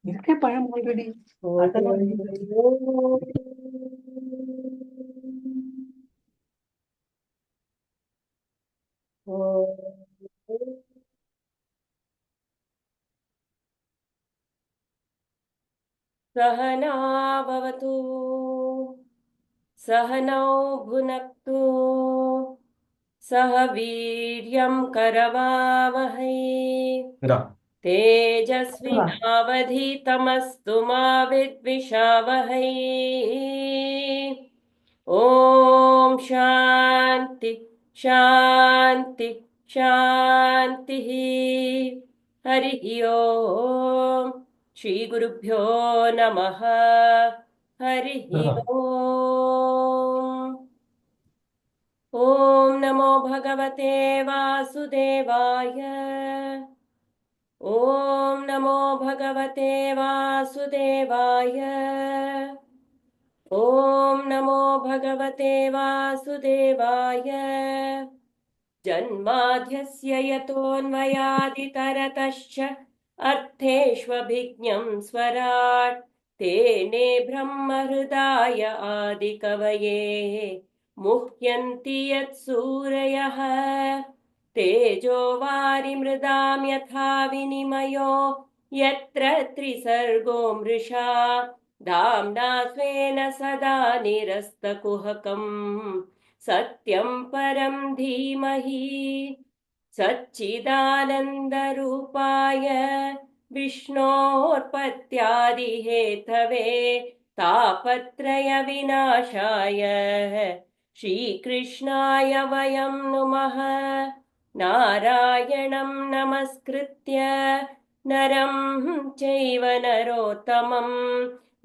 Ilke payam already. सहना भवतु सहनौ भुनक्तु सह वीर्यं करवावहै तेजस्विनावधीतमस्तु मा विद्विषावहै ॐ शान्ति शान्ति शान्तिः हरिः ॐ श्रीगुरुभ्यो नमः हरिः ॐ ॐ नमो भगवते वासुदेवाय ॐ नमो भगवते वासुदेवाय ॐ नमो भगवते वासुदेवाय जन्माद्यस्य यतोऽन्वयादितरतश्च अर्थेष्वभिज्ञं स्वराट् तेने ब्रह्महृदाय आदिकवये मुह्यन्ति यत्सूरयः तेजो वारिमृदां यथा विनिमयो यत्र त्रिसर्गो मृषा धाम्ना स्वेन सदा निरस्तकुहकम् सत्यं परं धीमहि सच्चिदानन्दरूपाय विष्णोर्पत्यादिहेतवे तापत्रयविनाशाय श्रीकृष्णाय वयं नुमः नारायणं नमस्कृत्य नरं चैव नरोत्तमं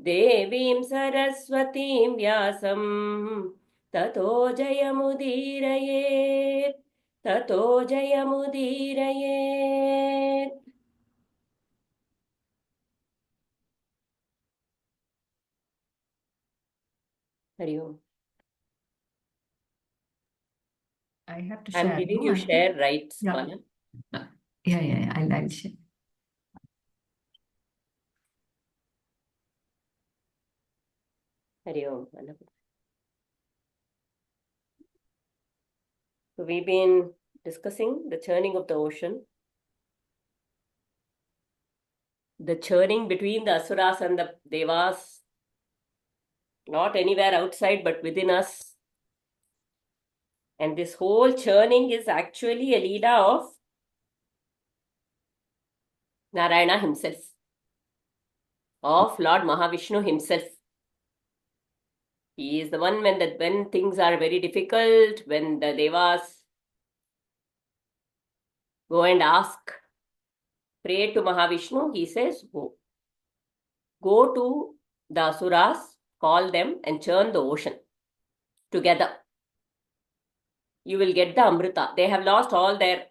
देवीं सरस्वतीं व्यासं ततो जयमुदीरयेत् ततो जयमुदीरयेत् हरि ओम I have to I'm share. giving No, you I think. share rights, Yeah. Mala. Yeah. I'll share. Hari Om. So we've been discussing the churning of the ocean, the churning between the asuras and the devas, not anywhere outside but within us. And this whole churning is actually a leela of Narayana himself, of Lord Mahavishnu himself. He is the one when things are very difficult, when the devas go and ask, pray to Mahavishnu, he says, go. Go to the asuras, call them and churn the ocean together. You will get the Amrita. They have lost all their,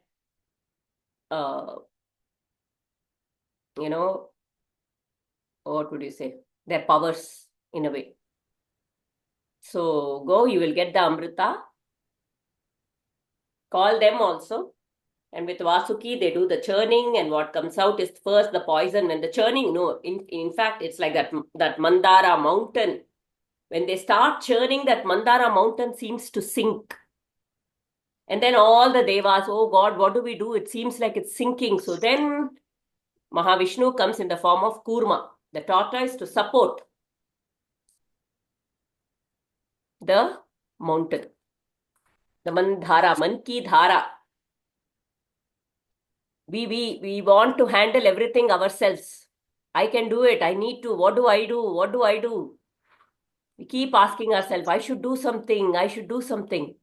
what would you say? Their powers in a way. So go, you will get the Amrita. Call them also. And with Vasuki, they do the churning, and what comes out is first the poison. When the churning, no, in fact, it's like that Mandara mountain. When they start churning, that Mandara mountain seems to sink. And then all the devas, oh God, what do we do? It seems like it's sinking. So then Mahavishnu comes in the form of Kurma, the tortoise, to support the mountain. The Mandhara, Man ki dhara. We want to handle everything ourselves. I can do it. I need to. What do I do? What do I do? We keep asking ourselves, I should do something. I should do something.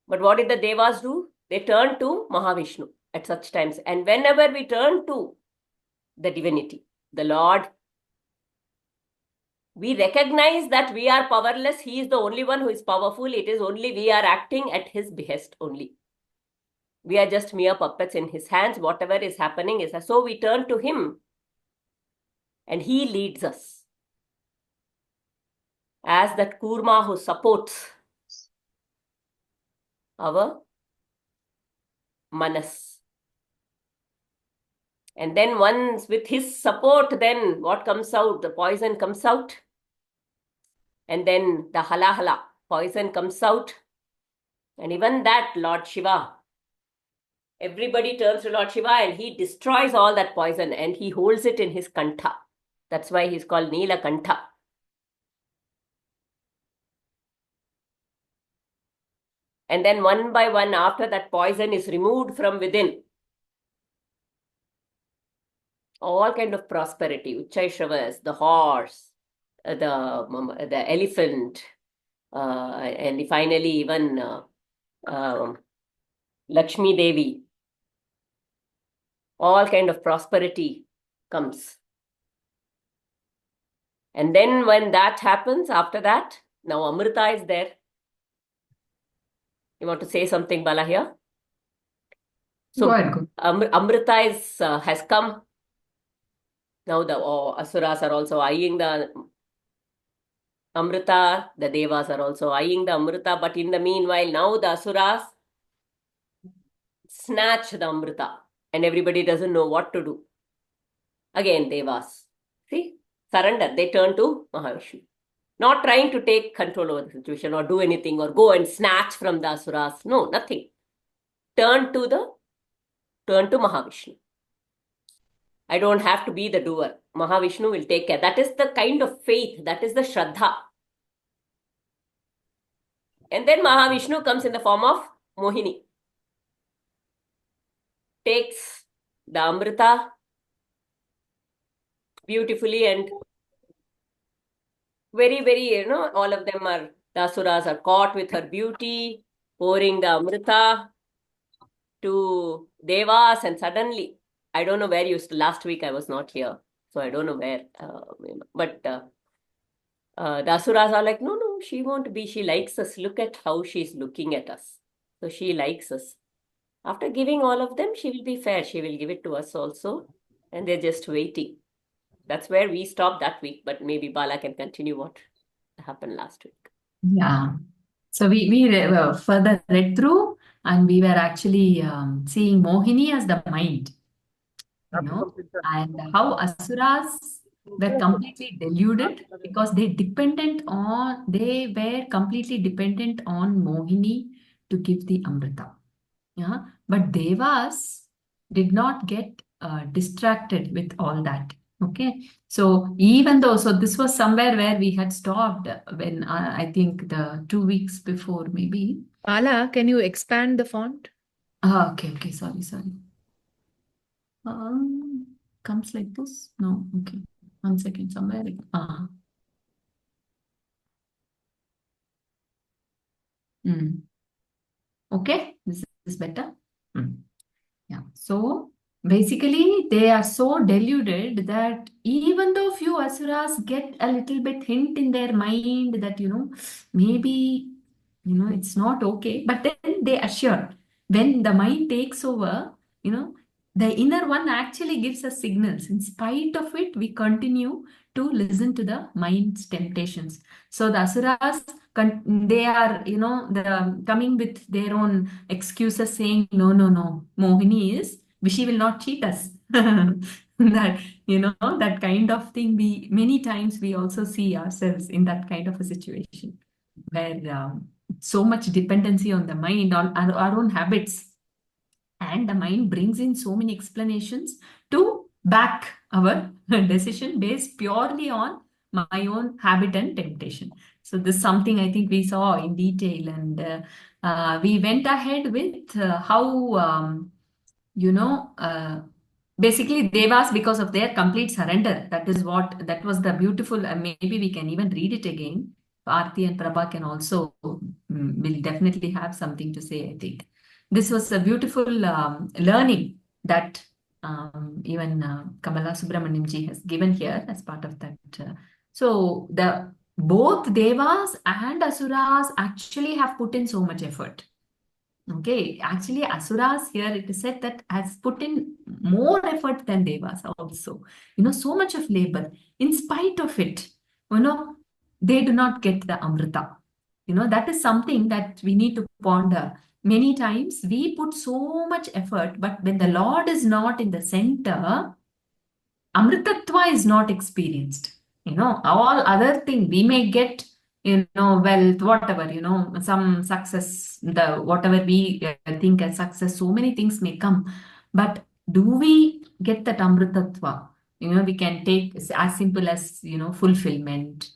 But what did the devas do? They turn to Mahavishnu at such times. And whenever we turn to the divinity, the Lord, we recognize that we are powerless. He is the only one who is powerful. It is only we are acting at his behest only. We are just mere puppets in his hands. Whatever is happening is so we turn to him and he leads us as that Kurma who supports. our manas. And then once with his support, then what comes out? The poison comes out. And then the halahala, poison comes out. And even that, Lord Shiva, everybody turns to Lord Shiva and he destroys all that poison and he holds it in his kantha. That's why he's called Neela Kantha. And then one by one, after that poison is removed from within, all kind of prosperity, Uchchaishravas, the horse, the elephant, and finally even Lakshmi Devi, all kind of prosperity comes. And then when that happens, after that, now Amrita is there. You want to say something, Bala, here? So Go ahead. Amrita has come. Now the Asuras are also eyeing the Amrita. The Devas are also eyeing the Amrita. But in the meanwhile, now the Asuras snatch the Amrita. And everybody doesn't know what to do. Again, Devas. See? Surrender. They turn to Mahavishnu. Not trying to take control over the situation or do anything or go and snatch from the Asuras. No, nothing. Turn to Mahavishnu. I don't have to be the doer. Mahavishnu will take care. That is the kind of faith. That is the Shraddha. And then Mahavishnu comes in the form of Mohini. Takes the Amrita beautifully and very, very, all of them are, the Asuras are caught with her beauty, pouring the Amrita to Devas, and suddenly, I don't know where last week I was not here, so I don't know where, but the Asuras are like, no, she won't be, she likes us, look at how she's looking at us. So she likes us. After giving all of them, she will be fair, she will give it to us also, and they're just waiting. That's where we stopped that week, but maybe Bala can continue what happened last week. Yeah. So we further read through, and we were actually seeing Mohini as the mind, and how Asuras were completely deluded because they were completely dependent on Mohini to give the Amrita. Yeah, but Devas did not get distracted with all that. Okay, so this was somewhere where we had stopped when I think the 2 weeks before, maybe. Ala, can you expand the font? Okay, sorry. Comes like this? No, okay. 1 second, somewhere. Okay, this is better. Yeah, so basically they are so deluded that even though few asuras get a little bit hint in their mind that, maybe, it's not okay, but then they assure when the mind takes over, the inner one actually gives us signals. In spite of it, we continue to listen to the mind's temptations. So the asuras, they are, coming with their own excuses saying, no, Mohini she will not cheat us. That, that kind of thing, many times we also see ourselves in that kind of a situation where so much dependency on the mind, on our own habits. And the mind brings in so many explanations to back our decision based purely on my own habit and temptation. So this is something I think we saw in detail, and we went ahead with how basically Devas, because of their complete surrender, that was the beautiful, maybe we can even read it again. Aarti and Prabha can also will definitely have something to say, I think. This was a beautiful learning that even Kamala Subramaniam ji has given here as part of that. So both Devas and Asuras actually have put in so much effort. Okay, actually, Asuras here, it is said that has put in more effort than Devas also. So much of labor. In spite of it, they do not get the Amrita. That is something that we need to ponder. many times we put so much effort, but when the Lord is not in the center, Amritatva is not experienced. All other thing we may get, wealth, whatever, some success, the whatever we think as success, so many things may come. But do we get that Amritatva? We can take as simple as, fulfillment,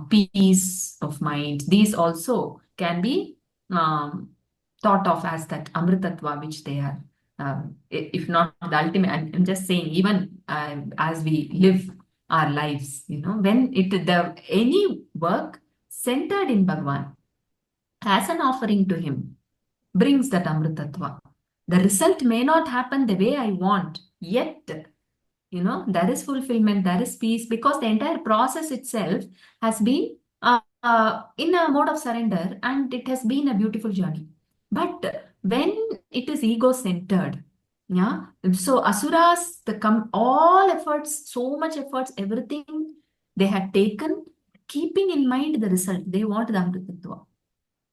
peace of mind. These also can be um, thought of as that Amritatva, which they are. If not the ultimate, I'm just saying, even as we live our lives, when any work centered in Bhagavan as an offering to him brings that Amritatva. The result may not happen the way I want, yet there is fulfillment, there is peace, because the entire process itself has been in a mode of surrender, and it has been a beautiful journey. But when it is ego centered, yeah, so asuras, all efforts, so much efforts, everything they had taken, keeping in mind the result, they want the Amritattva,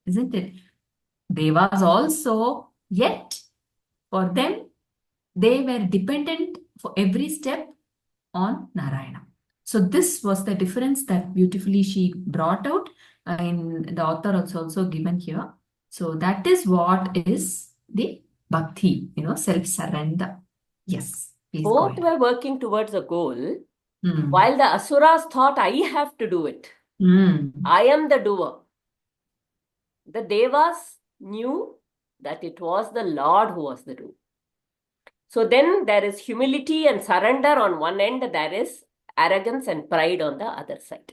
isn't it? Devas also, yet for them, they were dependent for every step on Narayana. So this was the difference that beautifully she brought out, in the author also given here. So that is what is the bhakti, self-surrender. Yes, please go Both ahead. were working towards a goal, Hmm. while the asuras thought, I have to do it. I am the doer. The devas knew that it was the Lord who was the doer. So then there is humility and surrender on one end, there is arrogance and pride on the other side.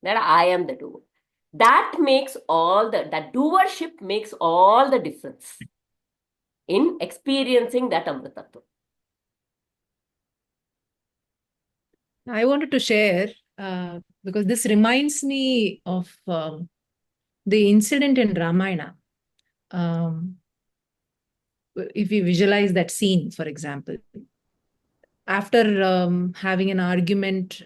That I am the doer. That doership makes all the difference in experiencing that Amritattva. I wanted to share because this reminds me of the incident in Ramayana. If we visualize that scene, for example, after having an argument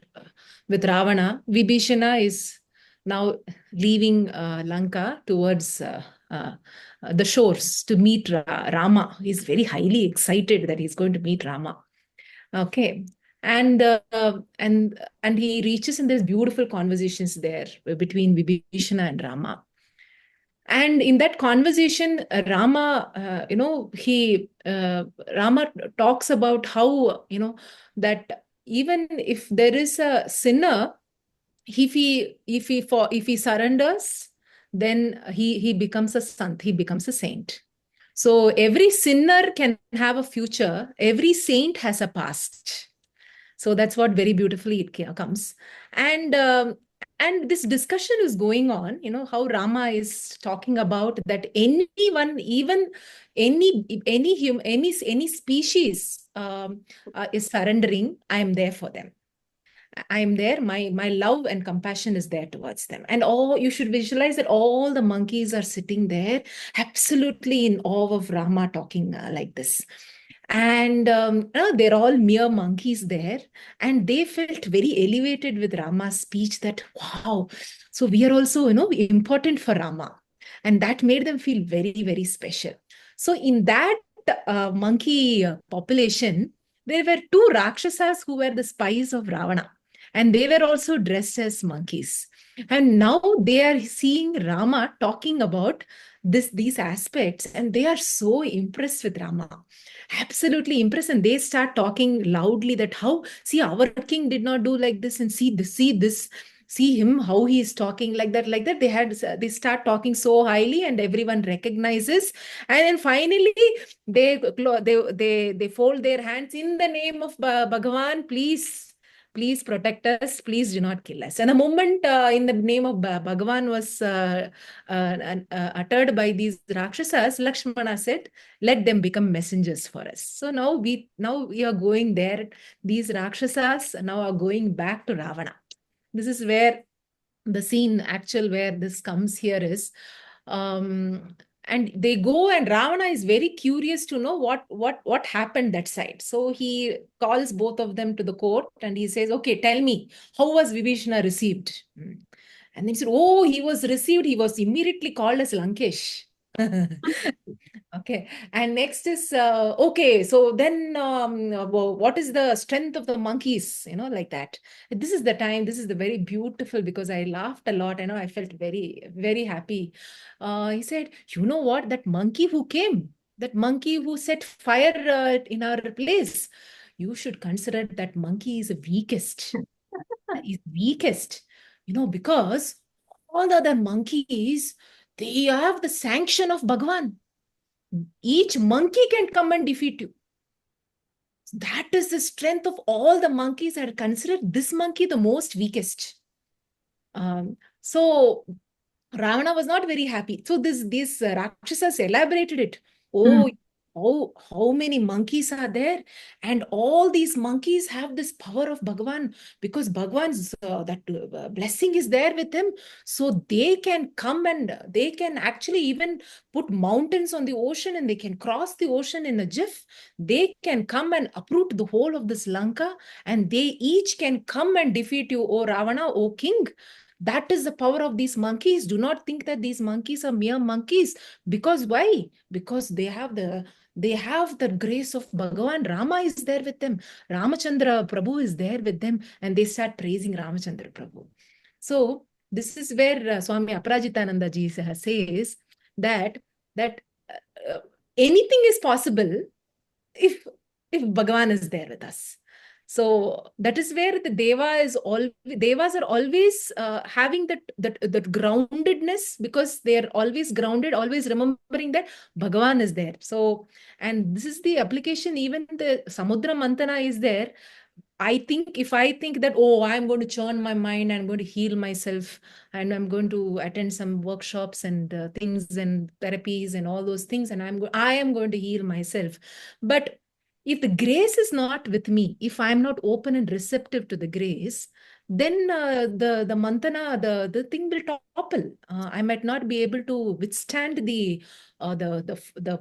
with Ravana, Vibhishana is now leaving Lanka towards the shores to meet Rama. He's very highly excited that he's going to meet Rama. Okay. And he reaches, and there's beautiful conversations there between Vibhishana and Rama. And in that conversation, Rama, Rama talks about how, that even if there is a sinner, if he surrenders, then he becomes a sant, he becomes a saint. So every sinner can have a future, every saint has a past. So that's what very beautifully it comes. And this discussion is going on, how Rama is talking about that anyone, even any species is surrendering, I am there for them. I am there. My love and compassion is there towards them. And you should visualize that all the monkeys are sitting there, absolutely in awe of Rama talking like this. And they're all mere monkeys there, and they felt very elevated with Rama's speech. That wow, so we are also important for Rama, and that made them feel very, very special. So in that monkey population, there were two Rakshasas who were the spies of Ravana, and they were also dressed as monkeys. And now they are seeing Rama talking about these aspects, and they are so impressed with Rama, absolutely impressed. And they start talking loudly that how, see, our king did not do like this, and see this, see him, how he is talking like that, like that. They start talking so highly, and everyone recognizes. And then finally they fold their hands in the name of Bhagavan, please protect us, please do not kill us. And the moment in the name of Bhagavan was uttered by these Rakshasas, Lakshmana said, let them become messengers for us. So now we are going there. These Rakshasas now are going back to Ravana. This is where the scene where this comes here is, and they go, and Ravana is very curious to know what happened that side. So he calls both of them to the court, and he says, okay, tell me, how was Vibhishana received? And then he said, oh, he was immediately called as Lankesh. Okay, and next is okay. So then, what is the strength of the monkeys? Like that. This is the time. This is the very beautiful because I laughed a lot. I felt very, very happy. He said, "You know what? That monkey who came, that monkey who set fire in our place. You should consider that monkey is the weakest. Is weakest. Because all the other monkeys, they have the sanction of Bhagavan. Each monkey can come and defeat you. That is the strength of all the monkeys. I considered this monkey the most weakest. So Ravana was not very happy. So these Rakshasas elaborated it. Oh, how many monkeys are there? And all these monkeys have this power of Bhagavan because Bhagavan's blessing is there with him. So they can come and they can actually even put mountains on the ocean and they can cross the ocean in a jiff. They can come and uproot the whole of this Lanka and they each can come and defeat you, O Ravana, O king. That is the power of these monkeys. Do not think that these monkeys are mere monkeys. Because why? Because they have the grace of Bhagavan. Rama is there with them. Ramachandra Prabhu is there with them, and they start praising Ramachandra Prabhu. So this is where Swami Aparajitananda ji says that anything is possible if Bhagavan is there with us. So that is where the devas are always having that groundedness because they are always grounded, always remembering that Bhagavan is there. So, and this is the application, even the Samudra Mantana is there. If I think that, oh, I'm going to churn my mind, I'm going to heal myself, and I'm going to attend some workshops and things and therapies and all those things, and I am going to heal myself. But if the grace is not with me, if I'm not open and receptive to the grace, then the mantana, the thing will topple. I might not be able to withstand the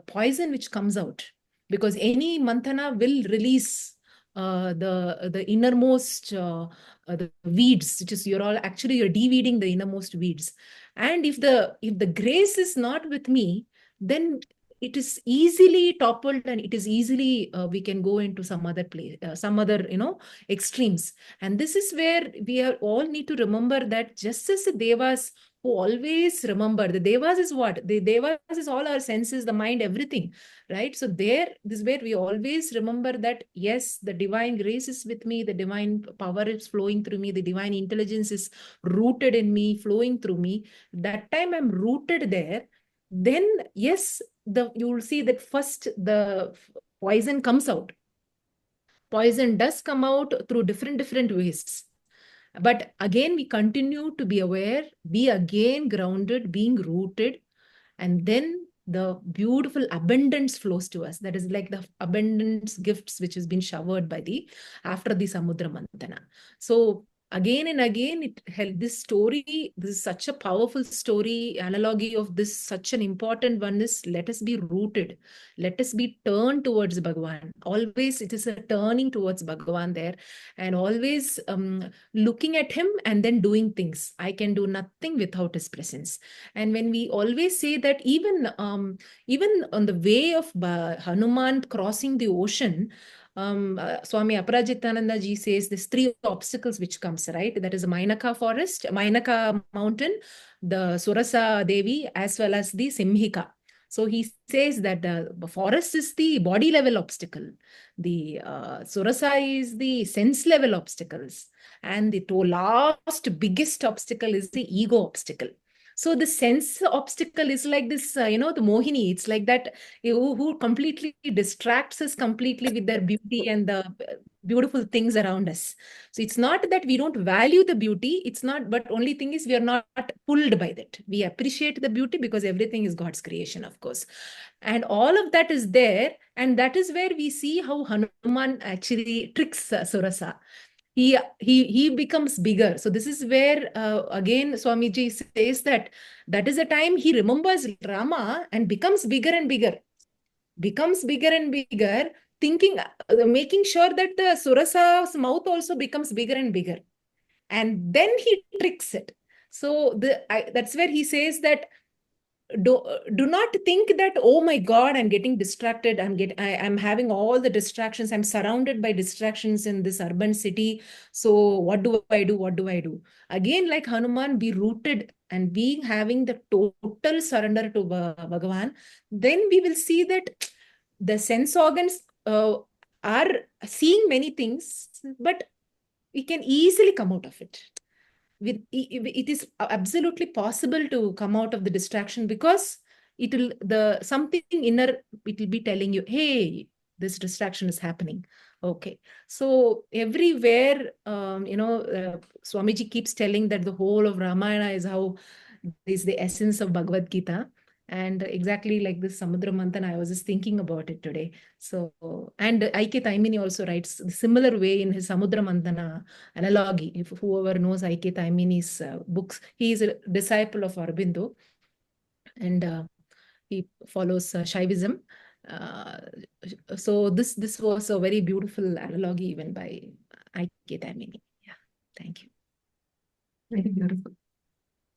poison which comes out because any mantana will release the innermost the weeds, which is you're de-weeding the innermost weeds. And if the grace is not with me, then it is easily toppled and it is easily we can go into some other place, some other extremes. And this is where all need to remember that just as the devas who always remember, the devas is what? The devas is all our senses, the mind, everything, right? So this is where we always remember that, yes, the divine grace is with me, the divine power is flowing through me, the divine intelligence is rooted in me, flowing through me. That time I'm rooted there, then yes, you will see that first the poison comes out. Poison does come out through different ways. But again, we continue to be aware, be again grounded, being rooted, and then the beautiful abundance flows to us. That is like the abundance gifts which has been showered by after the Samudra Mantana. So again and again, it held this story. This is such a powerful story. Analogy of this, such an important one is, let us be rooted. Let us be turned towards Bhagavan. Always it is a turning towards Bhagavan there, and always looking at him and then doing things. I can do nothing without his presence. And when we always say that, even on the way of Hanuman crossing the ocean, Swami Aparajitananda ji says there's 3 obstacles which comes, right? That is the Mainaka forest, Mainaka mountain, the Surasa Devi, as well as the Simhika. So he says that the forest is the body level obstacle. The Surasa is the sense level obstacles. And the last biggest obstacle is the ego obstacle. So the sense obstacle is like this, the Mohini. It's like that who completely distracts us completely with their beauty and the beautiful things around us. So it's not that we don't value the beauty. It's not, but only thing is we are not pulled by that. We appreciate the beauty because everything is God's creation, of course. And all of that is there. And that is where we see how Hanuman actually tricks Surasa. He becomes bigger. So this is where again Swamiji says that is the time he remembers Rama and becomes bigger and bigger, thinking, making sure that the Surasa's mouth also becomes bigger and bigger, and then he tricks it. So that's where he says that do not think that, oh my God, I'm getting distracted. I'm having all the distractions. I'm surrounded by distractions in this urban city. So what do I do? What do I do? Again, like Hanuman, be rooted and be having the total surrender to Bhagavan. Then we will see that the sense organs are seeing many things, but we can easily come out of it. It is absolutely possible to come out of the distraction, because it will the something inner, it will be telling you, hey, this distraction is happening. Okay, so everywhere, Swamiji keeps telling that the whole of Ramayana is how is the essence of Bhagavad Gita. And exactly like this Samudra Manthan, I was just thinking about it today. So, and I.K. Taimini also writes the similar way in his Samudra Mantana analogy. If whoever knows I.K. Taimini's books, he is a disciple of Aurobindo, and he follows Shaivism. Uh, so this was a very beautiful analogy even by I.K. Taimini. Yeah, thank you. Very beautiful.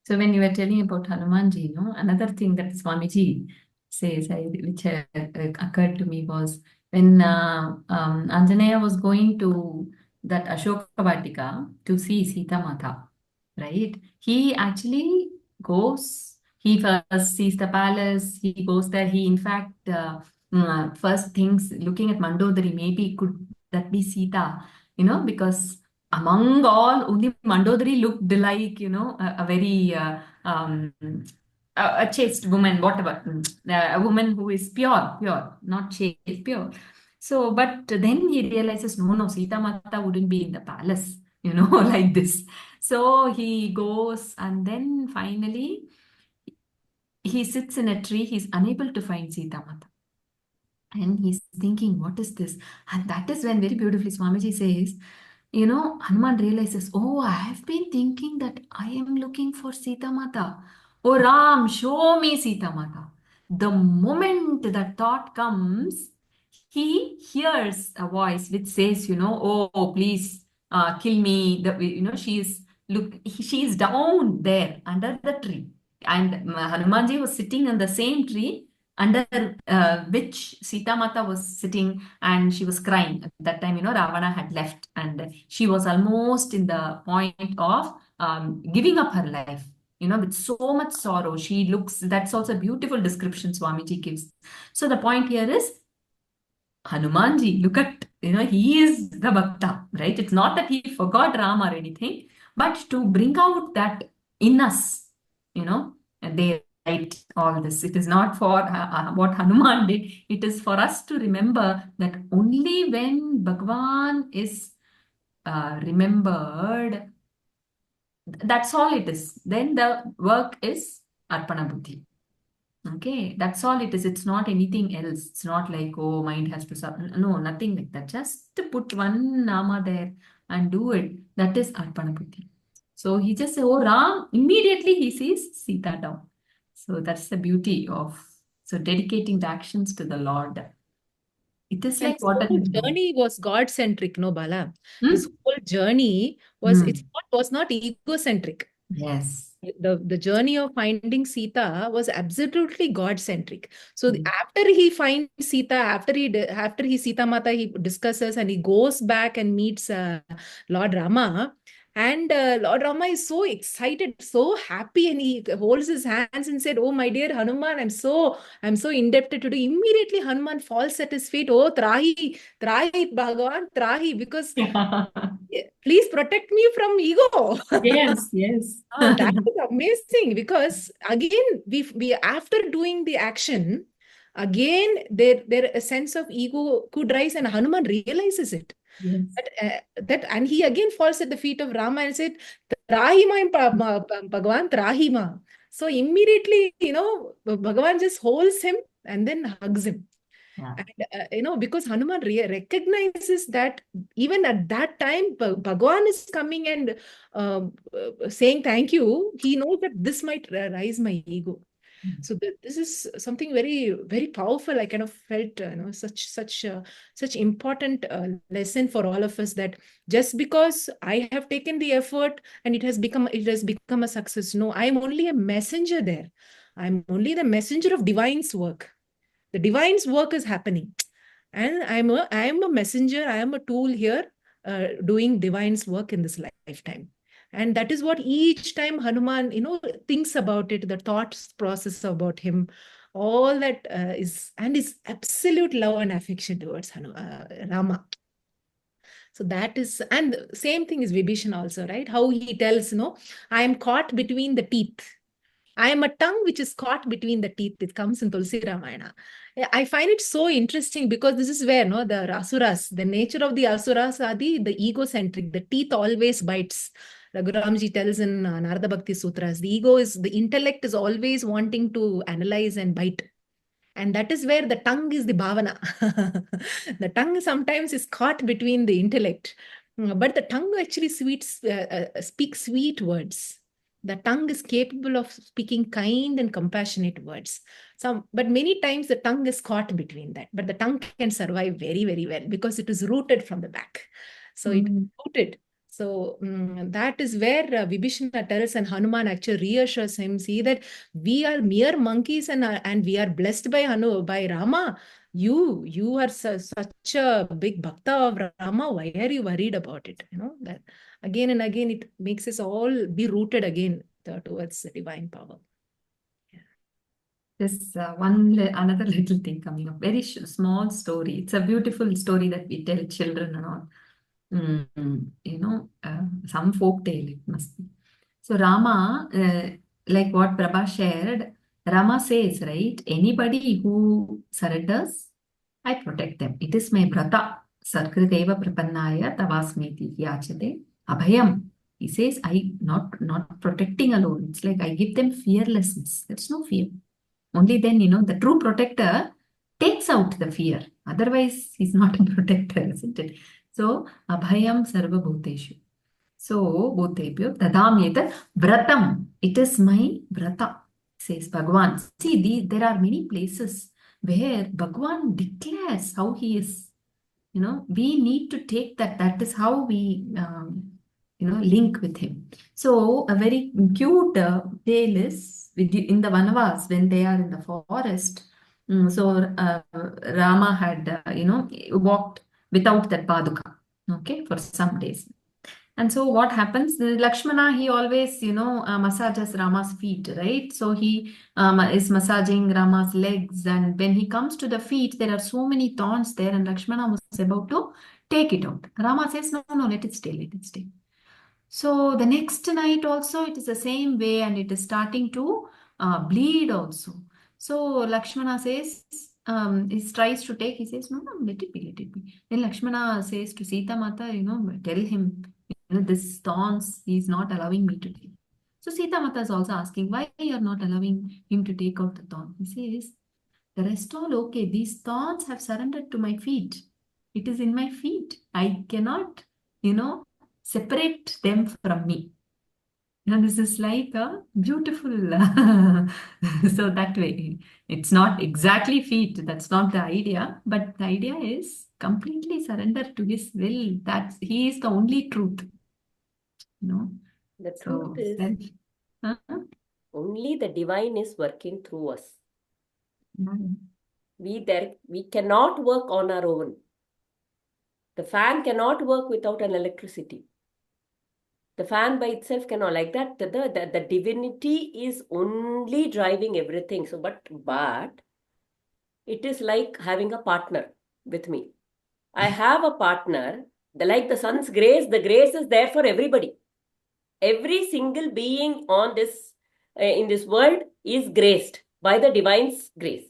So when you were telling about Hanumanji, another thing that Swamiji says, which occurred to me, was when Anjaneya was going to that Ashoka Vatika to see Sita Mata, right? He actually goes, he first sees the palace, he goes there, he in fact first thinks, looking at Mandodari, maybe could that be Sita, because among all, only Mandodari looked like, a very a chaste woman, whatever, a woman who is pure, not chaste, pure. So, but then he realizes, no, Sita Mata wouldn't be in the palace, like this. So he goes, and then finally he sits in a tree. He's unable to find Sita Mata. And he's thinking, what is this? And that is when very beautifully Swamiji says, Hanuman realizes, oh, I have been thinking that I am looking for Sita Mata. Oh, Ram, show me Sita Mata. The moment that thought comes, he hears a voice which says, oh, please kill me. She is down there under the tree. And Hanumanji was sitting on the same tree under which Sita Mata was sitting, and she was crying. At that time, Ravana had left, and she was almost in the point of giving up her life, with so much sorrow. She looks, that's also a beautiful description Swamiji gives. So the point here is, Hanumanji, look at, he is the Bhakta, right? It's not that he forgot Ram or anything, but to bring out that in us, and they write all this. It is not for what Hanuman did. It is for us to remember that only when Bhagavan is remembered, that's all it is. Then the work is Arpana Buddhi. Okay, that's all it is. It's not anything else. It's not like, oh, mind has to suffer. No, nothing like that. Just to put one nama there and do it. That is Arpana Buddhi. So he just says, oh, Ram, immediately he sees Sita down. So that's the beauty of, so dedicating the actions to the Lord. It is And like this what whole journey was God-centric, no, Bala? This Hmm? whole journey was, was not egocentric. Yes. The journey of finding Sita was absolutely God-centric. So Mm. after he finds Sita, after he Sita Mata, he discusses and he goes back and meets Lord Rama. And Lord Rama is so excited, so happy, and he holds his hands and said, "Oh, my dear Hanuman, I'm so indebted to you." Immediately, Hanuman falls at his feet. Oh, Trahi, Trahi, Bhagavan, Trahi, because please protect me from ego. Yes, yes. That is amazing, because again, we after doing the action, again there a sense of ego could rise, and Hanuman realizes it. Yes. That and he again falls at the feet of Rama and said, "Trahima, Bhagavan, Trahima." So immediately, Bhagavan just holds him and then hugs him. Yeah. And, because Hanuman recognizes that even at that time, Bhagwan is coming and saying thank you. He knows that this might rise my ego. So this is something very, very powerful. I kind of felt, such important lesson for all of us, that just because I have taken the effort and it has become a success. No, I am only a messenger there. I'm only the messenger of divine's work. The divine's work is happening. And I am a messenger, I am a tool here, doing divine's work in this lifetime. And that is what each time Hanuman, thinks about it, the thoughts process about him, all that is absolute love and affection towards Rama. So that is, and same thing is Vibhishan also, right? How he tells, I am caught between the teeth. I am a tongue which is caught between the teeth. It comes in Tulsi Ramayana. I find it so interesting because this is where, the asuras, the nature of the asuras are the egocentric. The teeth always bites. Raghuramji tells in Narada Bhakti Sutras, the intellect is always wanting to analyze and bite. And that is where the tongue is the bhavana. The tongue sometimes is caught between the intellect. But the tongue actually speaks sweet words. The tongue is capable of speaking kind and compassionate words. But many times the tongue is caught between that. But the tongue can survive very, very well because it is rooted from the back. So it is rooted. So that is where Vibhishana tells, and Hanuman actually reassures him, see that we are mere monkeys and we are blessed by Rama. You are such a big bhakta of Rama. Why are you worried about it? That again and again it makes us all be rooted again towards the divine power. There's another little thing coming up. Very small story. It's a beautiful story that we tell children and all. Some folk tale it must be. So Rama, like what Prabha shared, Rama says, right? Anybody who surrenders, I protect them. It is my brata. Sarkriteva prapannaya tavasmiti yachate abhayam. He says, I not protecting alone. It's like I give them fearlessness. There's no fear. Only then, the true protector takes out the fear. Otherwise, he's not a protector, isn't it? So, abhayam sarva bhuteshu. So, bhutebhyo dadamyeta vratam. It is my vrata, says Bhagavan. See, there are many places where Bhagavan declares how he is. We need to take that. That is how we, link with him. So, a very cute tale is in the Vanavas when they are in the forest. Rama had, walked without that paduka, okay, for some days. And so what happens? Lakshmana, he always, massages Rama's feet, right? So he is massaging Rama's legs. And when he comes to the feet, there are so many thorns there. And Lakshmana was about to take it out. Rama says, no, let it stay, let it stay. So the next night also, it is the same way and it is starting to bleed also. So Lakshmana says, he tries to take, he says, no, let it be, let it be. Then Lakshmana says to Sita Mata, tell him, this thorns, he's not allowing me to take. So Sita Mata is also asking, why you are not allowing him to take out the thorn? He says, the rest all okay. These thorns have surrendered to my feet. It is in my feet. I cannot, separate them from me. This is like a beautiful, so that way, it's not exactly feet, that's not the idea, but the idea is completely surrender to his will, that he is the only truth. The truth is, only the divine is working through us. We cannot work on our own. The fan cannot work without an electricity. The fan by itself cannot, like that. The divinity is only driving everything. So, but it is like having a partner with me. I have a partner, like the sun's grace, the grace is there for everybody. Every single being on this, in this world is graced by the divine's grace.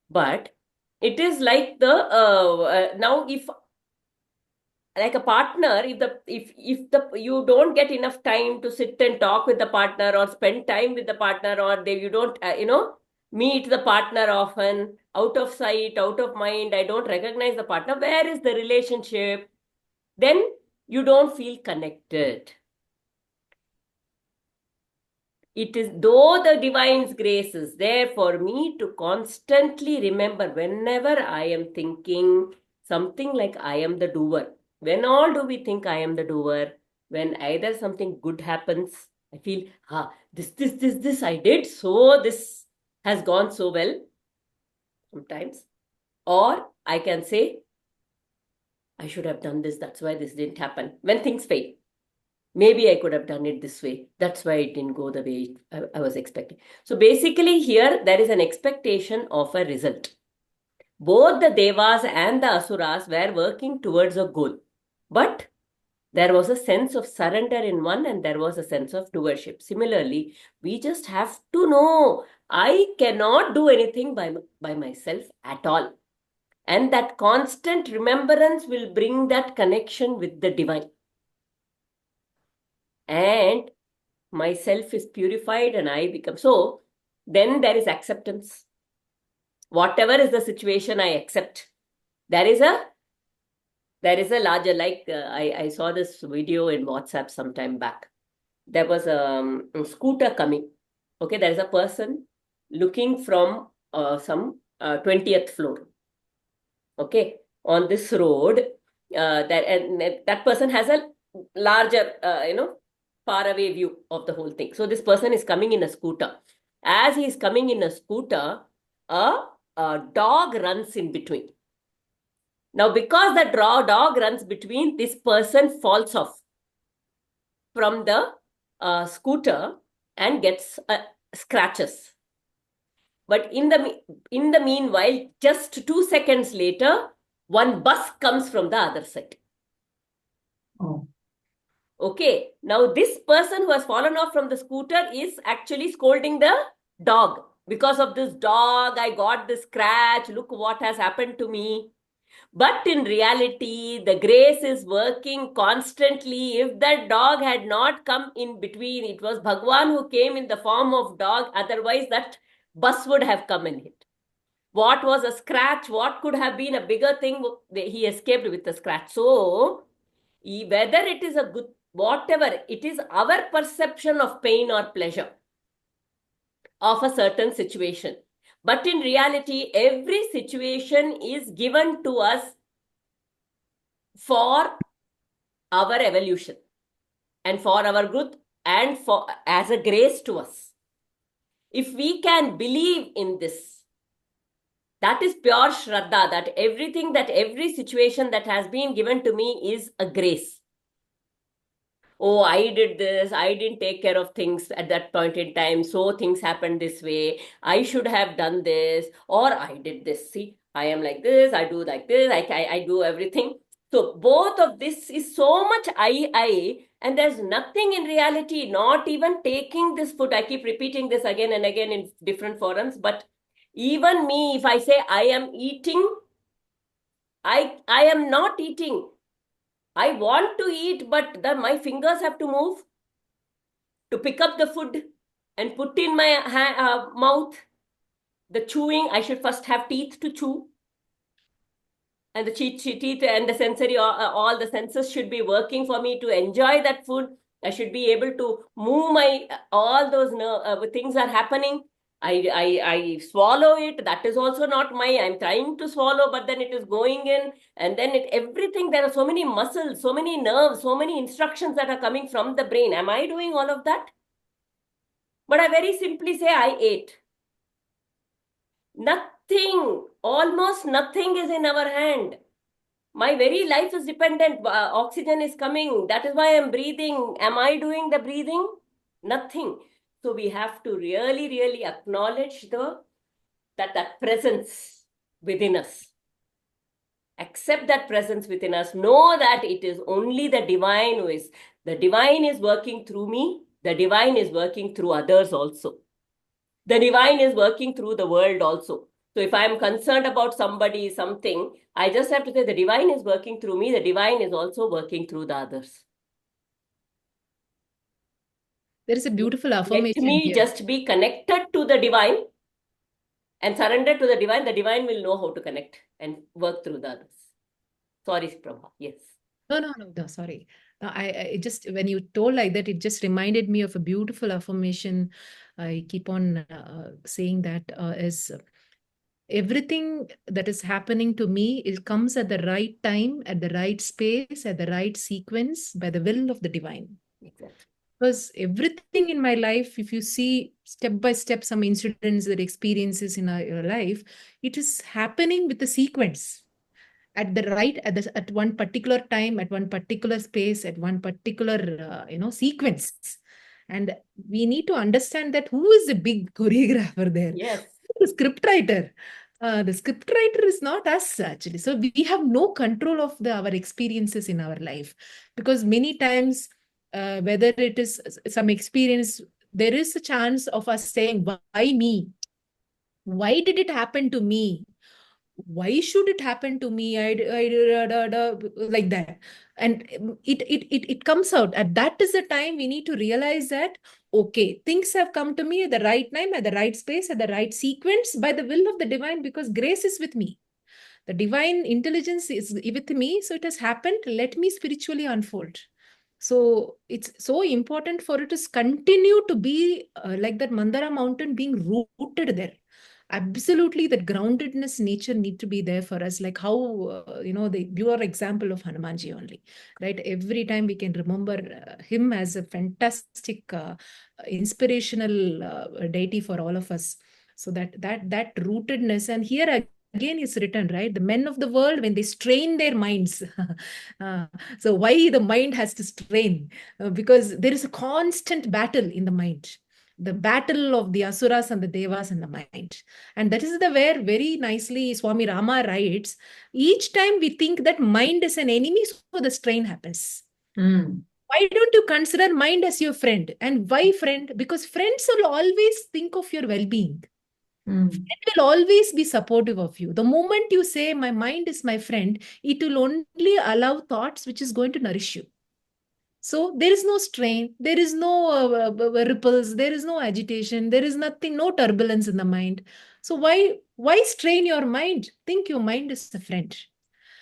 But it is like now if like a partner, if you don't get enough time to sit and talk with the partner or spend time with the partner, or you don't meet the partner often, out of sight, out of mind, I don't recognize the partner, where is the relationship? Then you don't feel connected. It is though the divine's grace is there for me to constantly remember whenever I am thinking something like I am the doer. When all do we think I am the doer? When either something good happens, I feel, this I did, so this has gone so well sometimes. Or I can say, I should have done this. That's why this didn't happen. When things fail, maybe I could have done it this way. That's why it didn't go the way I was expecting. So basically here, there is an expectation of a result. Both the Devas and the Asuras were working towards a goal. But there was a sense of surrender in one and there was a sense of doership. Similarly, we just have to know I cannot do anything by myself at all. And that constant remembrance will bring that connection with the divine. And myself is purified and I become. So then there is acceptance. Whatever is the situation, I accept. There is a larger, like I saw this video in WhatsApp some time back. There was a scooter coming. Okay, there is a person looking from some 20th floor. Okay, on this road, that person has a larger, far away view of the whole thing. So this person is coming in a scooter. As he is coming in a scooter, a dog runs in between. Now, because the dog runs between, this person falls off from the scooter and gets scratches. But in the meanwhile, just 2 seconds later, one bus comes from the other side. Oh. Okay, now this person who has fallen off from the scooter is actually scolding the dog. Because of this dog, I got this scratch. Look what has happened to me. But in reality, the grace is working constantly. If that dog had not come in between, it was Bhagwan who came in the form of dog. Otherwise, that bus would have come and hit. What was a scratch? What could have been a bigger thing? He escaped with a scratch. So, whether it is a good, whatever, it is our perception of pain or pleasure of a certain situation. But in reality, every situation is given to us for our evolution and for our growth and for as a grace to us. If we can believe in this, that is pure Shraddha, that every situation that has been given to me is a grace. Oh, I did this, I didn't take care of things at that point in time, so things happened this way, I should have done this, or I did this. See, I am like this, I do like this, I do everything. So both of this is so much I, and there's nothing in reality, not even taking this food. I keep repeating this again and again in different forums, but even me, if I say I am eating, I am not eating. I want to eat, but my fingers have to move to pick up the food and put in my mouth. The chewing, I should first have teeth to chew. And the teeth and the sensory, all the senses should be working for me to enjoy that food. I should be able to move my, all those things are happening. I swallow it. That is also not I'm trying to swallow, but then it is going in. And then everything, there are so many muscles, so many nerves, so many instructions that are coming from the brain. Am I doing all of that? But I very simply say I ate. Nothing, almost nothing is in our hand. My very life is dependent. Oxygen is coming. That is why I'm breathing. Am I doing the breathing? Nothing. So we have to really, really acknowledge that presence within us. Accept that presence within us. Know that it is only the divine who is. The divine is working through me. The divine is working through others also. The divine is working through the world also. So if I am concerned about somebody, something, I just have to say the divine is working through me. The divine is also working through the others. There is a beautiful Let affirmation me here. just be connected to the divine and surrender to the divine. The divine will know how to connect and work through the others. Sorry, Prabha. Yes. No, sorry. I just, when you told like that, it just reminded me of a beautiful affirmation. I keep on saying that is everything that is happening to me, it comes at the right time, at the right space, at the right sequence, by the will of the divine. Exactly. Because everything in my life, if you see step by step some incidents or experiences in your life, it is happening with a sequence at the right at one particular time, at one particular space, at one particular sequence. And we need to understand that who is the big choreographer there? Yes. The script writer. The script writer is not us actually. So we have no control of our experiences in our life, because many times, whether it is some experience, there is a chance of us saying, "Why me? Why did it happen to me? Why should it happen to me?" Like that. And it comes out. And that is the time we need to realize that, okay, things have come to me at the right time, at the right space, at the right sequence, by the will of the divine, because grace is with me. The divine intelligence is with me. So it has happened. Let me spiritually unfold. So it's so important for it to continue to be like that Mandara mountain being rooted there. Absolutely, that groundedness nature need to be there for us. Like how, the pure example of Hanumanji only, right? Every time we can remember him as a fantastic, inspirational deity for all of us. So that rootedness, and here again is written, right? The men of the world, when they strain their minds. uh, so why the mind has to strain? Because there is a constant battle in the mind, the battle of the asuras and the devas in the mind. And that is the where very nicely Swami Rama writes, each time we think that mind is an enemy, so the strain happens. Why don't you consider mind as your friend? And why friend? Because friends will always think of your well-being. It will always be supportive of you. The moment you say, my mind is my friend, it will only allow thoughts which is going to nourish you. So there is no strain, there is no ripples, there is no agitation, there is nothing, no turbulence in the mind. So why strain your mind? Think your mind is a friend.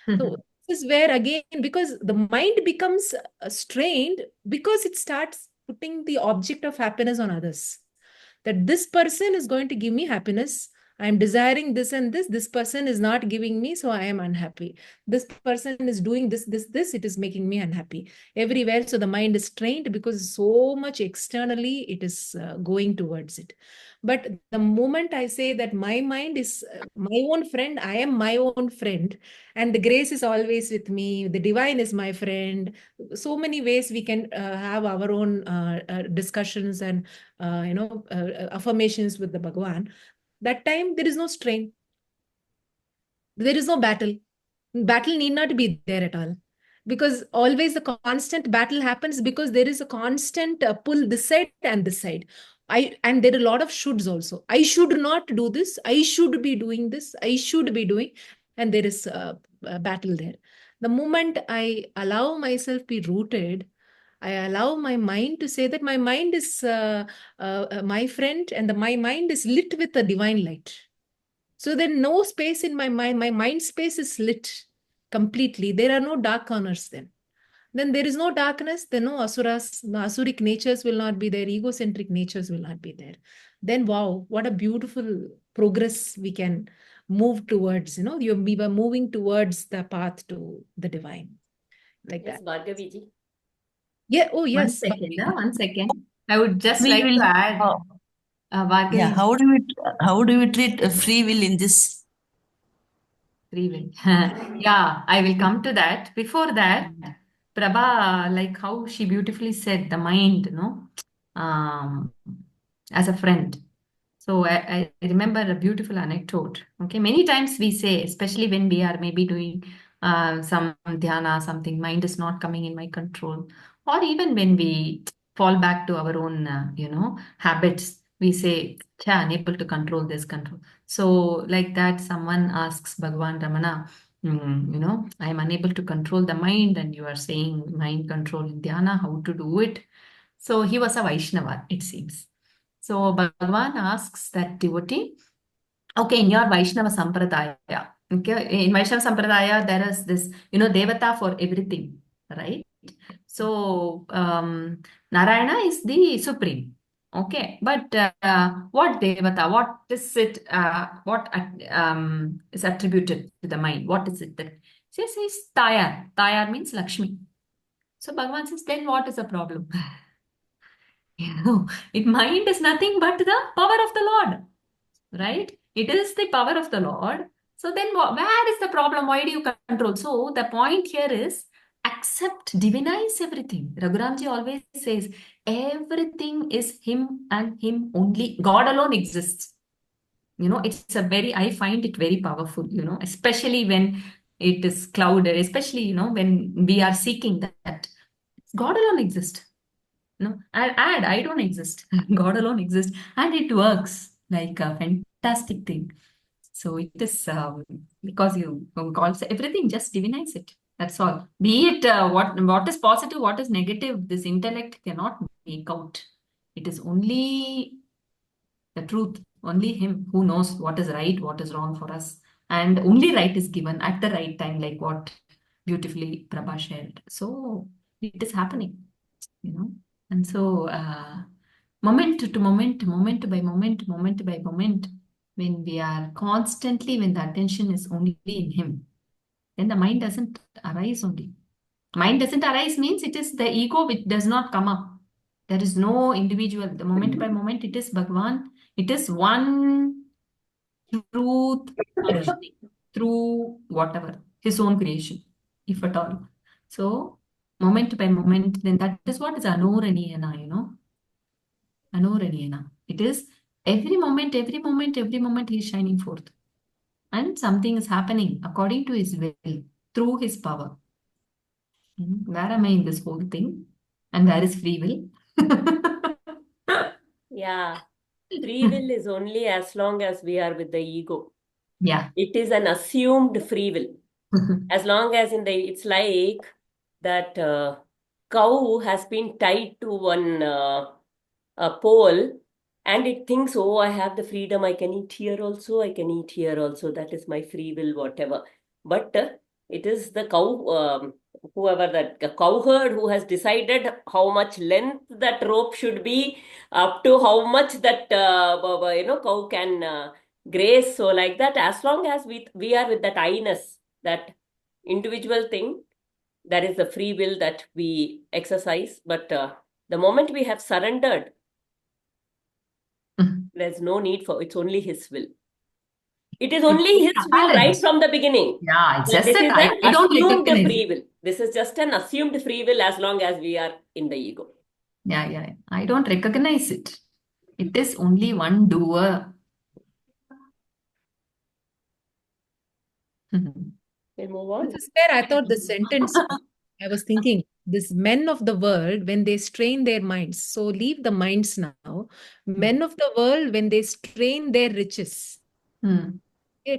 So this is where again, because the mind becomes strained because it starts putting the object of happiness on others. That this person is going to give me happiness. I am desiring this and this. This person is not giving me, so I am unhappy. This person is doing this. It is making me unhappy everywhere. So the mind is trained because so much externally it is going towards it. But the moment I say that my mind is my own friend, I am my own friend, and the grace is always with me, the divine is my friend. So many ways we can have our own discussions and affirmations with the Bhagavan. That time there is no strain, there is no battle. Battle need not be there at all, because always the constant battle happens because there is a constant pull this side and this side. And there are a lot of shoulds also. I should not do this, I should be doing this, I should be doing. And there is a battle there. The moment I allow myself be rooted, I allow my mind to say that my mind is my friend, and my mind is lit with a divine light. So then no space in my mind. My mind space is lit completely. There are no dark corners then. Then there is no darkness, then no asuras, the asuric natures will not be there, egocentric natures will not be there. Then wow, what a beautiful progress we can move towards, we were moving towards the path to the divine. Like Yes, that. Bhargavi ji. Yeah, oh One yes. second, 1 second. I would just Free like will. to add, Yeah, Bhargavi, how do we treat free will in this? free will. Yeah, I will come to that. Before that, Prabha, like how she beautifully said, the mind, um, as a friend. So I remember a beautiful anecdote. Okay, many times we say, especially when we are maybe doing some dhyana, something, mind is not coming in my control, or even when we fall back to our own, habits, we say, "Kya, unable to control this, control." So like that, someone asks Bhagavan Ramana, I am unable to control the mind, and you are saying mind control in dhyana, how to do it? So he was a Vaishnava, it seems. So Bhagavan asks that devotee, okay, in your Vaishnava Sampradaya, okay, in Vaishnava Sampradaya, there is this, Devata for everything, right? So Narayana is the supreme, okay, but what Devata, what is it, what is attributed to the mind? What is it that says Tayar? Tayar means Lakshmi. So Bhagavan says, then what is the problem? Mind is nothing but the power of the Lord, right? It is the power of the Lord. So then where is the problem? Why do you control? So the point here is accept, divinize everything. Raghuramji always says everything is him and him only. God alone exists. It's I find it very powerful, especially when it is clouded, especially, when we are seeking that God alone exists. I don't exist. God alone exists. And it works like a fantastic thing. So it is because you call everything, just divinize it. That's all. Be it what is positive, what is negative, this intellect cannot make out. It is only the truth, only Him who knows what is right, what is wrong for us. And only right is given at the right time, like what beautifully Prabha shared. So it is happening, you know. And so, moment to moment, moment by moment, moment by moment, when we are constantly, when the attention is only in Him, then the mind doesn't arise only. Mind doesn't arise means it is the ego which does not come up. There is no individual. The moment by moment, it is Bhagwan. It is one truth functioning through whatever, his own creation, if at all. So, moment by moment, then that is what is Anoraniyana. Anoraniyana. It is every moment, every moment, every moment he is shining forth. And something is happening according to his will, through his power. Where am I in this whole thing? And where is free will? Yeah. Free will is only as long as we are with the ego. Yeah. It is an assumed free will. As long as it's like that cow has been tied to one a pole, and it thinks, oh, I have the freedom, I can eat here also, I can eat here also, that is my free will, whatever. But it is the cow, whoever that cowherd who has decided how much length that rope should be, up to how much that cow can graze. So like that, as long as we are with that I-ness, that individual thing, that is the free will that we exercise. But the moment we have surrendered, there's no need for, it's only his will. It is only his will right from the beginning. Yeah, it's But just this is that an I don't assumed recognize free it. will. This is just an assumed free will as long as we are in the ego. Yeah. I don't recognize it. It is only one doer. We'll move on. This is where I thought the sentence, I was thinking, these men of the world, when they strain their minds, so leave the minds now, men of the world, when they strain their riches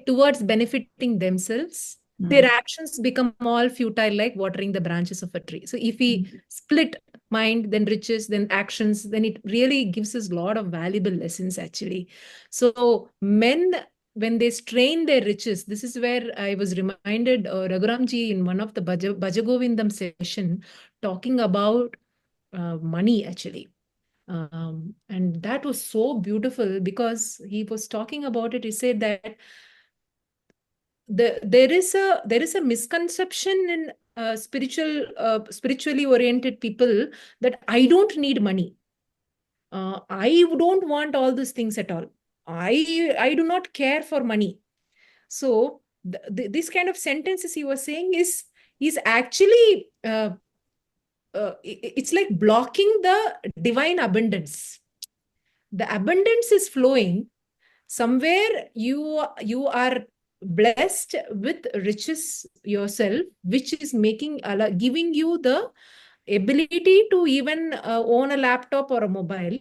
towards benefiting themselves, their actions become all futile, like watering the branches of a tree. So if we split mind, then riches, then actions, then it really gives us a lot of valuable lessons, actually. So men, when they strain their riches, this is where I was reminded, Raghuramji in one of the Bhajagovindam session, talking about money, actually. And that was so beautiful because he was talking about it. He said that there is a misconception in spiritually oriented people that I don't need money. I don't want all these things at all. I do not care for money. So this kind of sentences he was saying is actually it's like blocking the divine abundance. The abundance is flowing somewhere. You are blessed with riches yourself, which is giving you the ability to even own a laptop or a mobile,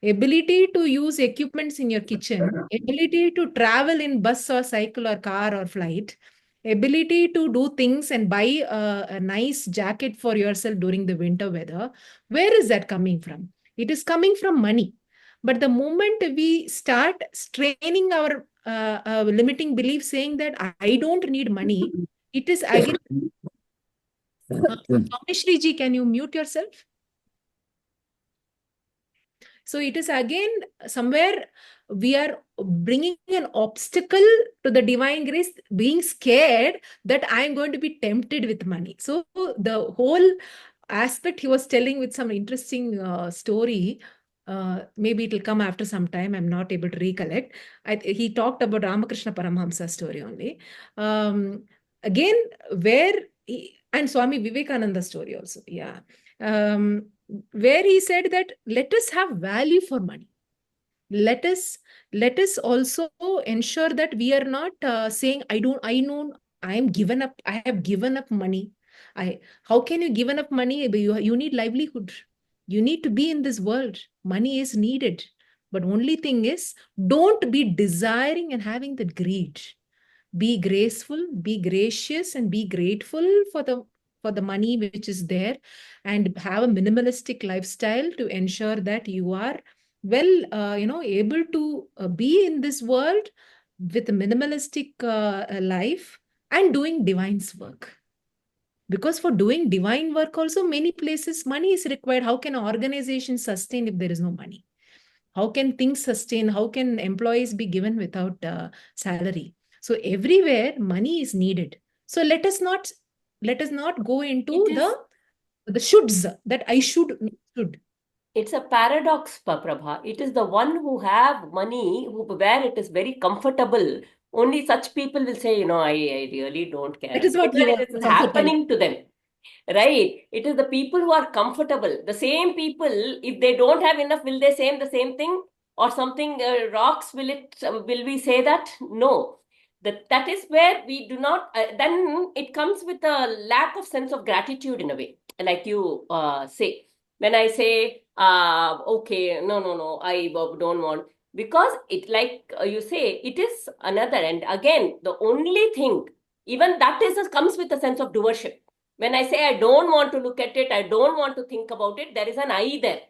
ability to use equipments in your kitchen, ability to travel in bus or cycle or car or flight, ability to do things and buy a nice jacket for yourself during the winter weather. Where is that coming from? It is coming from money. But the moment we start straining our limiting belief, saying that I don't need money, it is again. Kameshri ji, can you mute yourself? So it is again somewhere we are bringing an obstacle to the divine grace, being scared that I am going to be tempted with money. So the whole aspect he was telling with some interesting story. Maybe it will come after some time. I'm not able to recollect. He talked about Ramakrishna Paramahamsa story only. Again, where and Swami Vivekananda story also. Yeah. Where he said that let us have value for money. Let us also ensure that we are not saying I am given up, I have given up money. How can you given up money? You need livelihood. You need to be in this world. Money is needed. But only thing is, don't be desiring and having that greed. Be graceful, be gracious, and be grateful for the money which is there, and have a minimalistic lifestyle to ensure that you are able to be in this world with a minimalistic life and doing divine's work. Because for doing divine work also, many places money is required. How can an organization sustain if there is no money? How can things sustain? How can employees be given without salary? So everywhere money is needed. So let us not go into It is the shoulds, that I should. It's a paradox, Prabha. It is the one who have money, where it is very comfortable. Only such people will say, I really don't care. That is what he Because was it is also telling. happening to them. Right? It is the people who are comfortable. The same people, if they don't have enough, will they say the same thing? Or something rocks, will we say that? No. That is where we do not, then it comes with a lack of sense of gratitude in a way, like you say. When I say, okay, no, I don't want, because it, like you say, it is another. And again, the only thing, even that comes with a sense of doership. When I say I don't want to look at it, I don't want to think about it, there is an I there.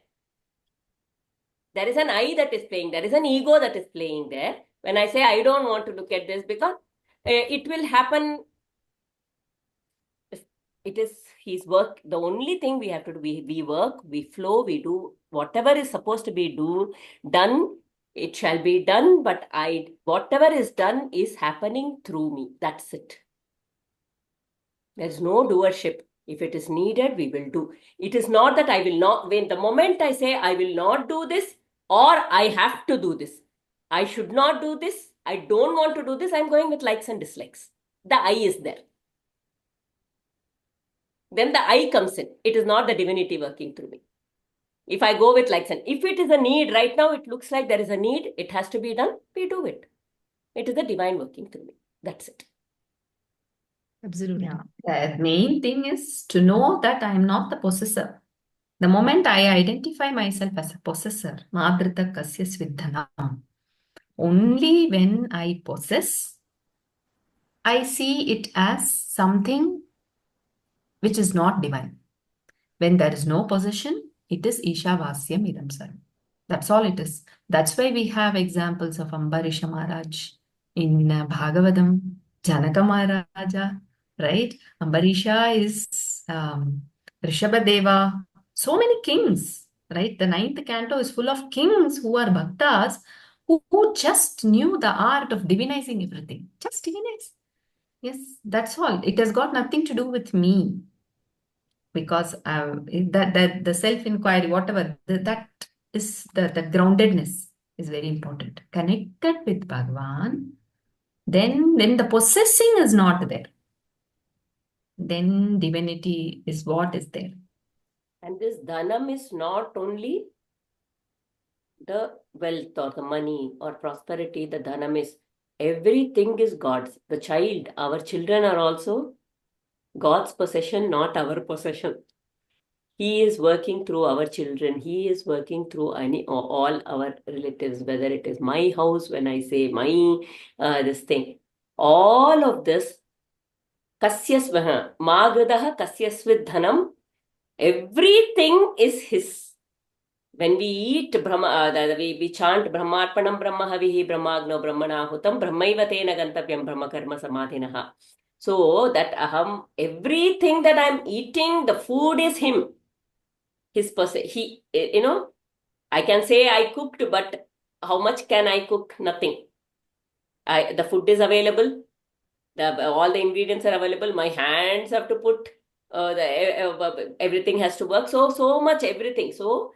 There is an I that is playing. There is an ego that is playing there. When I say I don't want to look at this, because it will happen. It is his work. The only thing we have to do, we work, we flow, we do whatever is supposed to be done. It shall be done, but whatever is done is happening through me. That's it. There's no doership. If it is needed, we will do. It is not that I will not, when the moment I say I will not do this, or I have to do this, I should not do this, I don't want to do this, I'm going with likes and dislikes. The I is there. Then the I comes in. It is not the divinity working through me. If I go with likes and, if it is a need, right now it looks like there is a need, it has to be done, we do it. It is the divine working through me. That's it. Absolutely. Yeah. The main thing is to know that I am not the possessor. The moment I identify myself as a possessor, Madrita Kasya Svidhanam, only when I possess, I see it as something which is not divine. When there is no possession, it is Ishavasyam Idam Sarvam. That's all it is. That's why we have examples of Ambarisha Maharaj in Bhagavatam, Janaka Maharaja, right? Ambarisha is Rishabhadeva, so many kings, right? The ninth canto is full of kings who are bhaktas who just knew the art of divinizing everything. Just divinize. Yes, that's all. It has got nothing to do with me, because that the self-inquiry, whatever, that is the groundedness is very important. Connected with Bhagavan, then when the possessing is not there, then divinity is what is there. And this dhanam is not only the wealth or the money or prosperity. The dhanam is, everything is God's. The child, our children are also God's possession, not our possession. He is working through our children. He is working through all our relatives, whether it is my house, when I say my, this thing. All of this, kasyasvaha, magradaha kasyasvid dhanam, everything is his. When we eat we chant Brahmarpanam Brahmahavihi Brahmagno Brahmanahutam Brahmaiva Tena Gantavyam Brahmakarma Samadhinaha. So that aham, everything that I'm eating, the food is him. His person. He, I can say I cooked, but how much can I cook? Nothing. The food is available. All the ingredients are available. My hands have to put. everything has to work. So much everything. So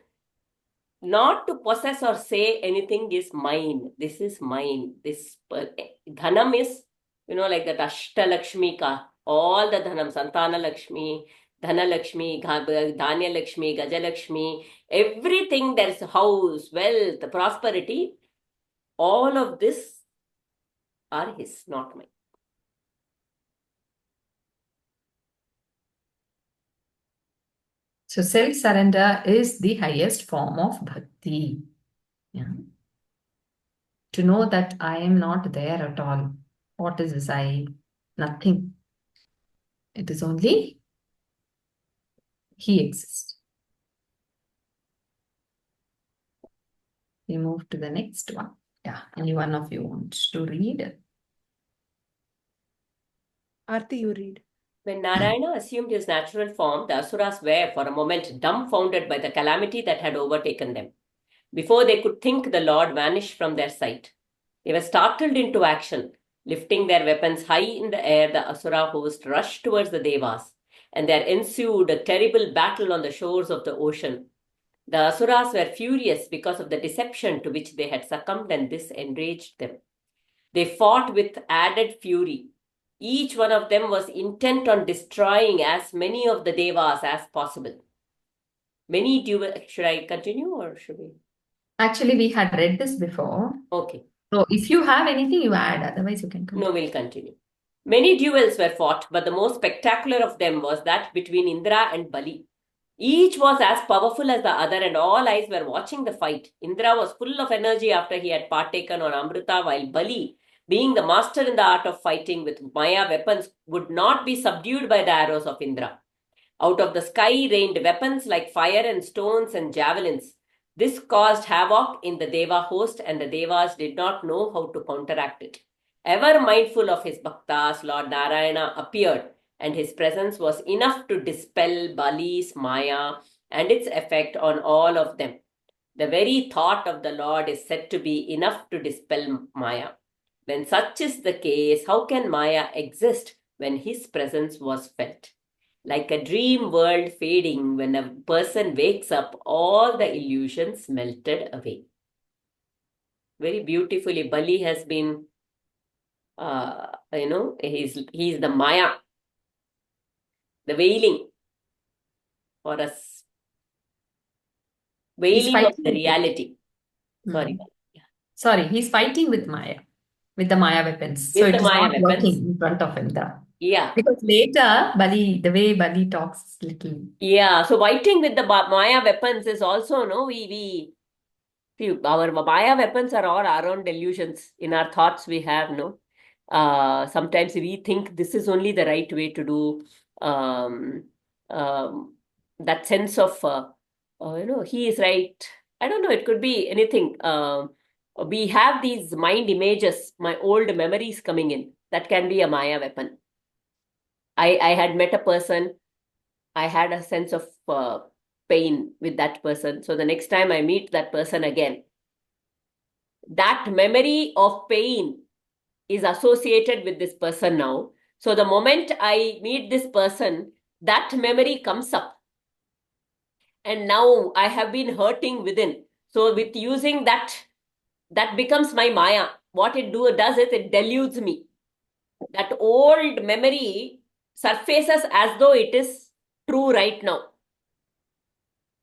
not to possess or say anything is mine. This is mine. This dhanam is, like that Ashtalakshmi ka. All the dhanam, Santana Lakshmi, Dhana Lakshmi, Dhanya Lakshmi, Gaja Lakshmi, everything, there's house, wealth, prosperity. All of this are his, not mine. So self-surrender is the highest form of bhakti. Yeah. To know that I am not there at all. What is this I? Nothing. It is only he exists. We move to the next one. Yeah, any one of you wants to read? Aarti, you read. When Narayana assumed his natural form, the asuras were for a moment dumbfounded by the calamity that had overtaken them. Before they could think, the Lord vanished from their sight. They were startled into action. Lifting their weapons high in the air, the asura host rushed towards the Devas, and there ensued a terrible battle on the shores of the ocean. The asuras were furious because of the deception to which they had succumbed, and this enraged them. They fought with added fury. Each one of them was intent on destroying as many of the Devas as possible. Should I continue or should we? Actually, we had read this before. Okay. So if you have anything, you add. Otherwise, you can continue. No, we'll continue. Many duels were fought, but the most spectacular of them was that between Indra and Bali. Each was as powerful as the other, and all eyes were watching the fight. Indra was full of energy after he had partaken on Amrita, while Bali, being the master in the art of fighting with Maya weapons, would not be subdued by the arrows of Indra. Out of the sky rained weapons like fire and stones and javelins. This caused havoc in the Deva host, and the Devas did not know how to counteract it. Ever mindful of his bhaktas, Lord Narayana appeared, and his presence was enough to dispel Bali's Maya and its effect on all of them. The very thought of the Lord is said to be enough to dispel Maya. When such is the case, how can Maya exist when his presence was felt? Like a dream world fading, when a person wakes up, all the illusions melted away. Very beautifully, Bali has been, he's the Maya, the veiling, or a veiling of the reality. Sorry. Sorry, he's fighting with Maya, with the Maya weapons. So With it the is Maya not weapons. working in front of him. Yeah. Because later, Bali, the way Bali talks little. Yeah. So fighting with the Maya weapons is also, our Maya weapons are all our own delusions. In our thoughts, we have, sometimes we think this is only the right way to do. That sense of, he is right. I don't know, it could be anything. We have these mind images, my old memories coming in. That can be a Maya weapon. I had met a person, I had a sense of pain with that person. So the next time I meet that person again, that memory of pain is associated with this person now. So the moment I meet this person, that memory comes up. And now I have been hurting within. So with using that becomes my Maya. What it does is it deludes me. That old memory surfaces as though it is true right now.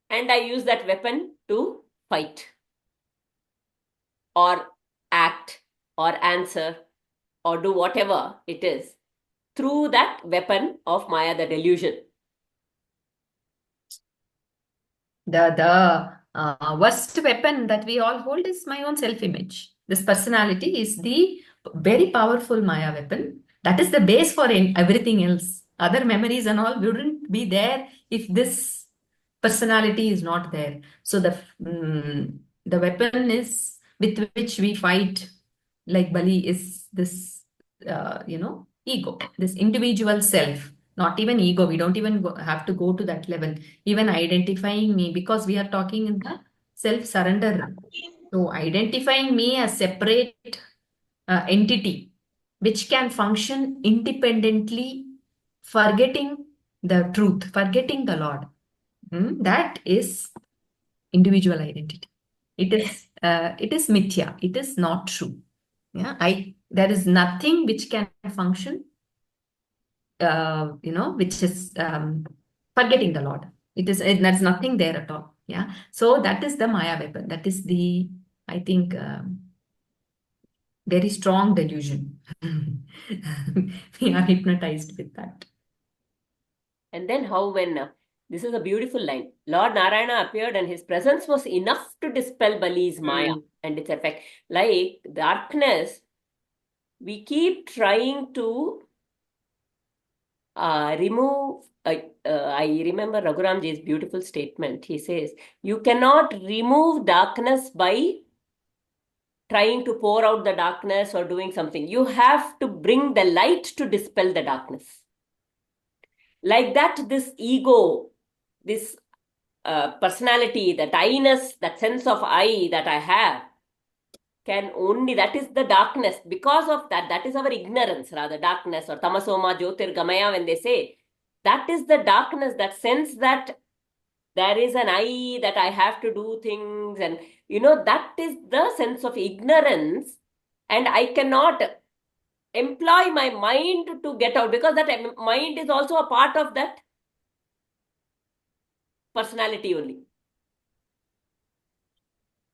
And I use that weapon to fight or act or answer or do whatever it is through that weapon of Maya, the delusion. The worst weapon that we all hold is my own self-image. This personality is the very powerful Maya weapon. That is the base for everything else. Other memories and all wouldn't be there if this personality is not there. So the weapon is with which we fight, like Bali, is this ego, this individual self. Not even ego. We don't even have to go to that level. Even identifying me, because we are talking in the self-surrender. So identifying me as separate entity, which can function independently, forgetting the truth, forgetting the Lord. That is individual identity. It is mithya. It is not true. Yeah, there is nothing which can function, which is forgetting the Lord. There's nothing there at all. Yeah. So that is the Maya weapon. That is the, I think, very strong delusion. We are hypnotized with that. And then how when this is a beautiful line. Lord Narayana appeared and his presence was enough to dispel Bali's Maya and its effect. Like darkness, we keep trying to remove. I remember Raghuramji's beautiful statement. He says, you cannot remove darkness by trying to pour out the darkness or doing something. You have to bring the light to dispel the darkness. Like that, this ego, this personality, that I-ness, that sense of I that I have, that is the darkness. Because of that is our ignorance, rather, darkness, or tamasoma jyotirgamaya, when they say, that is the darkness, that sense that there is an I, that I have to do things, and that is the sense of ignorance, and I cannot employ my mind to get out, because that mind is also a part of that personality only.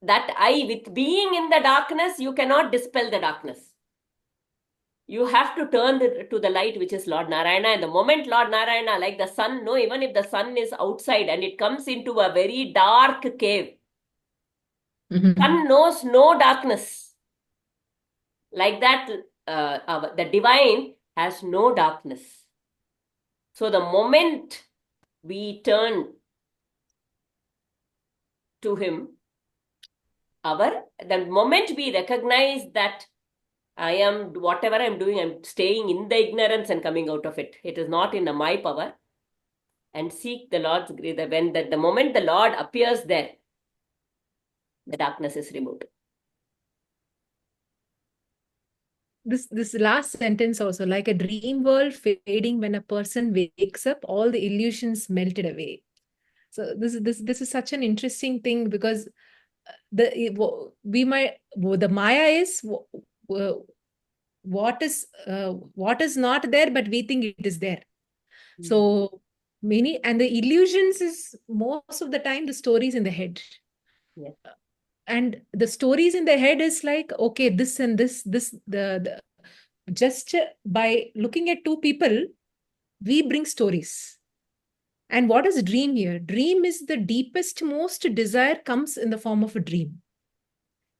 That I, with being in the darkness, you cannot dispel the darkness. You have to turn to the light, which is Lord Narayana. And the moment Lord Narayana, like the sun, even if the sun is outside and it comes into a very dark cave, sun knows no darkness. Like that, the divine has no darkness. So the moment we turn to him, the moment we recognize that whatever I'm doing, I'm staying in the ignorance and coming out of it. It is not in my power. And seek the Lord's grace. The moment the Lord appears there, the darkness is removed. This last sentence also, like a dream world fading when a person wakes up, all the illusions melted away. So this is such an interesting thing, because the Maya is what is not there, but we think it is there. So and the illusions is most of the time the stories in the head. Yes. And the stories in the head is like, okay, this and this, just by looking at two people, we bring stories. And what is dream here? Dream is the deepest, most desire comes in the form of a dream.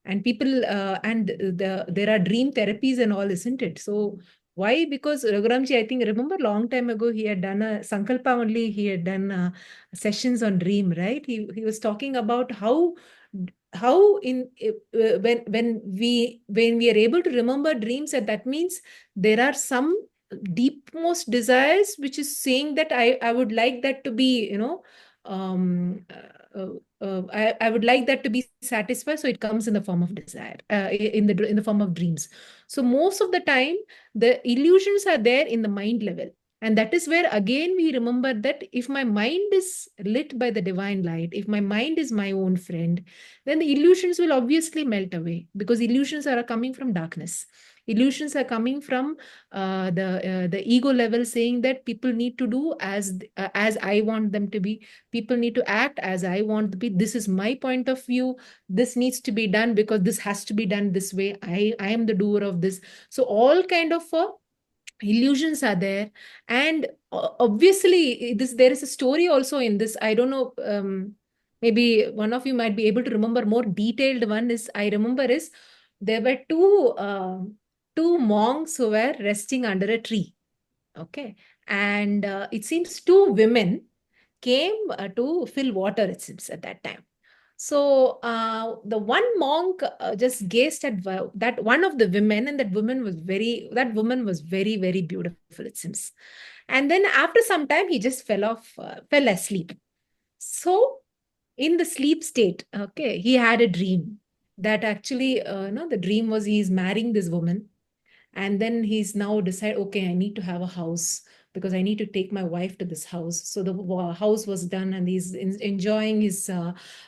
And people, there are dream therapies and all, isn't it? So why? Because Raghuramji, I think, remember long time ago, he had done a Sankalpa only, he had done sessions on dream, right? He was talking about how when we are able to remember dreams, that means there are some deepmost desires which is saying that I would like that to be, I would like that to be satisfied. So it comes in the form of desire, in the form of dreams. So most of the time, the illusions are there in the mind level. And that is where, again, we remember that if my mind is lit by the divine light, if my mind is my own friend, then the illusions will obviously melt away, because illusions are coming from darkness. Illusions are coming from the ego level, saying that people need to do as I want them to be. People need to act as I want to be. This is my point of view. This needs to be done because this has to be done this way. I am the doer of this. So all kind of illusions are there. And obviously there is a story also in this. I don't know, maybe one of you might be able to remember more detailed one. Is I remember is there were two monks who were resting under a tree. Okay. And it seems two women came to fill water, it seems, at that time. So the one monk just gazed at that one of the women, and that woman was very, very beautiful, it seems. And then after some time, he just fell asleep. So in the sleep state, okay, he had a dream that actually, the dream was he's marrying this woman. And then he's now decided, okay, I need to have a house because I need to take my wife to this house. So the house was done, and he's enjoying his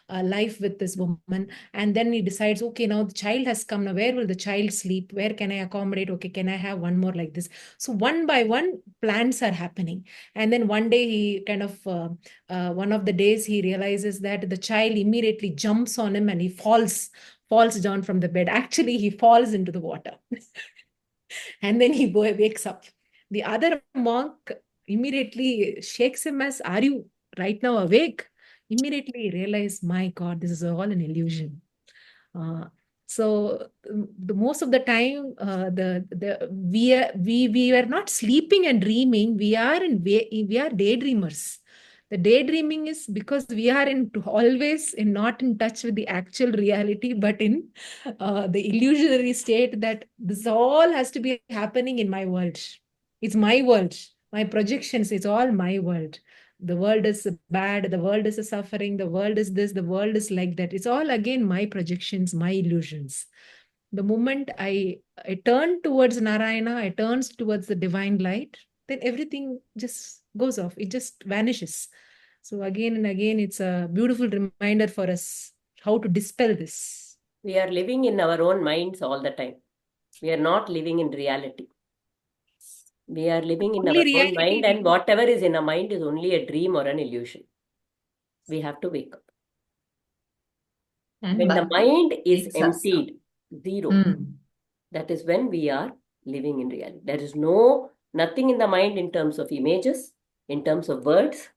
life with this woman. And then he decides, okay, now the child has come. Now, where will the child sleep? Where can I accommodate? Okay, can I have one more like this? So one by one, plans are happening. And then one day he kind of, one of the days he realizes that the child immediately jumps on him and he falls down from the bed. Actually, he falls into the water. And then he wakes up. The other monk immediately shakes him as, are you right now awake? Immediately realize, my God, this is all an illusion. Uh, the most of the time, we are not sleeping and dreaming. We are daydreamers. The daydreaming is because we are always not in touch with the actual reality, but in the illusionary state that this all has to be happening in my world. It's my world, my projections. It's all my world. The world is bad, the world is a suffering, the world is this, the world is like that. It's all again my projections, my illusions. The moment I turn towards Narayana, I turn towards the divine light, then everything just goes off. It just vanishes. So again and again, it's a beautiful reminder for us how to dispel this. We are living in our own minds all the time. We are not living in reality. We are living in Only our own reality mind, and whatever is in our mind is only a dream or an illusion. We have to wake up. And When the bhakti mind is takes us. emptied, zero, Mm. that is when we are living in reality. There is nothing in the mind in terms of images, in terms of words.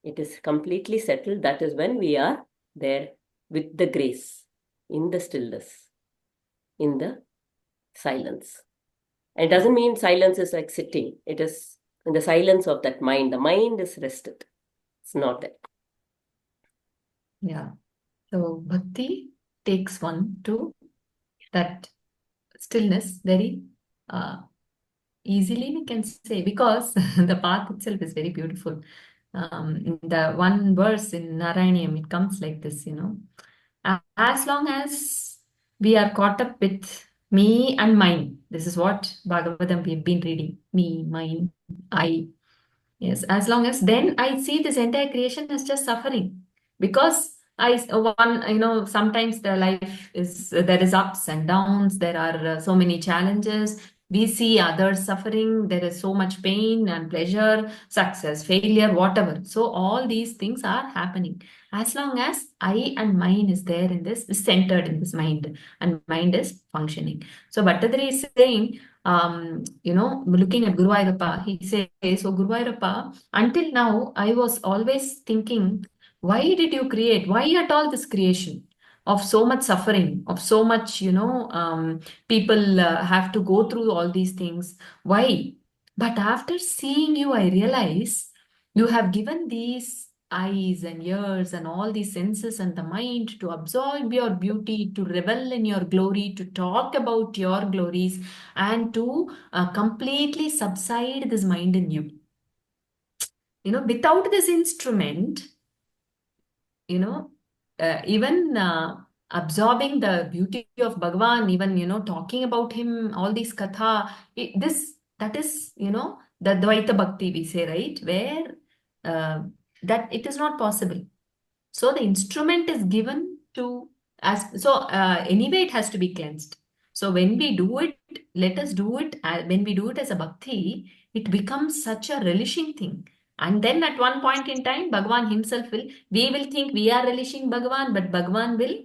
It is completely settled. That is when we are there with the grace, in the stillness, in the silence. And it doesn't mean silence is like sitting. It is in the silence of that mind. The mind is rested. It's not that. Yeah. So bhakti takes one to that stillness very easily, we can say, because the path itself is very beautiful. In the one verse in Narayaniam, it comes like this, as long as we are caught up with me and mine, this is what Bhagavatam we have been reading, me, mine, I. Yes, as long as then I see this entire creation as just suffering, because sometimes the life is there is ups and downs, there are so many challenges. We see others suffering, there is so much pain and pleasure, success, failure, whatever. So all these things are happening. As long as I and mine is there in this, is centered in this mind, and mind is functioning. So Bhattadri is saying, looking at Guru Ayurappa, he says, so Guru Ayurappa, until now, I was always thinking, why did you create? Why at all this creation of so much suffering, of so much, people have to go through all these things? Why? But after seeing you, I realize you have given these eyes and ears and all these senses and the mind to absorb your beauty, to revel in your glory, to talk about your glories, and to completely subside this mind in you. Without this instrument, even absorbing the beauty of Bhagavan, even, talking about him, all these katha, that is, the Dvaita Bhakti we say, right? Where that it is not possible. So the instrument is given to anyway it has to be cleansed. So when we do it, let us do it. When we do it as a bhakti, it becomes such a relishing thing. And then at one point in time, Bhagavan himself we will think we are relishing Bhagavan, but Bhagavan will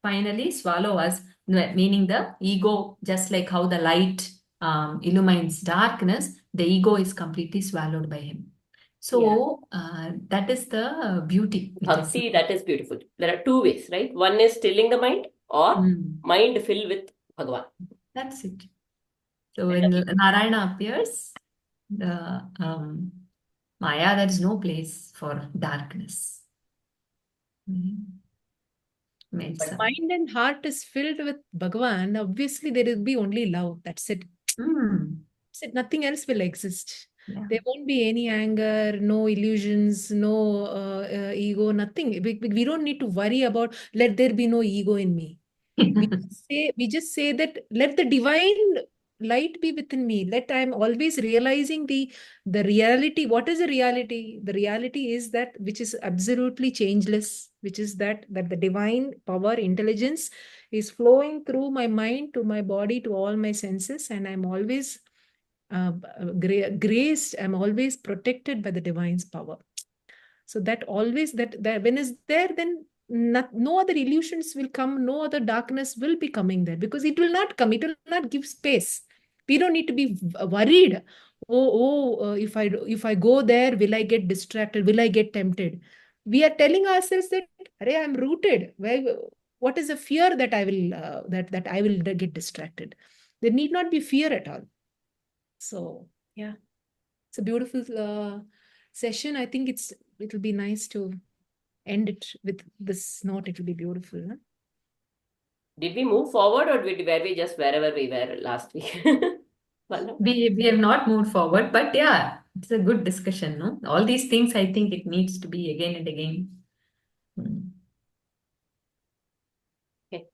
finally swallow us, meaning the ego, just like how the light illumines darkness, the ego is completely swallowed by him. So that is the beauty. Bhakti, that is beautiful. There are two ways, right? One is stilling the mind, or mind filled with Bhagavan. That's it. So when Narayana appears, the Maya, there is no place for darkness. But mind and heart is filled with Bhagavan. Obviously, there will be only love. That's it. That's it. Nothing else will exist. Yeah. There won't be any anger, no illusions, no ego, nothing. We don't need to worry about, let there be no ego in me. We just say that let the divine light be within me. Let I am always realizing the reality. What is the reality? The reality is that which is absolutely changeless, which is that the divine power, intelligence is flowing through my mind to my body to all my senses, and I'm always graced. I'm always protected by the divine's power. So that always that when is there, then no other illusions will come, no other darkness will be coming there, because it will not come, it will not give space. We don't need to be worried. If I go there, will I get distracted, will I get tempted? We are telling ourselves that, Arey, I'm rooted. What is the fear that I will that I will get distracted? There need not be fear at all. So yeah, it's a beautiful session. I think it'll be nice to end it with this note. It will be beautiful. Huh? Did we move forward, or were we just wherever we were last week? Bala? We have not moved forward, but yeah, it's a good discussion, no? All these things, I think it needs to be again and again. Okay.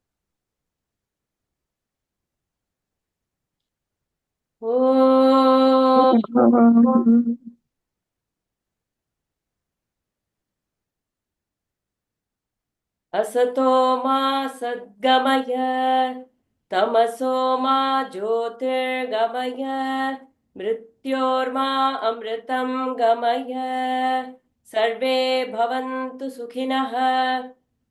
Oh. असतो मा सद्गमय तमसो मा ज्योतिर्गमय मृत्योर्मा अमृतं गमय सर्वे भवन्तु सुखिनः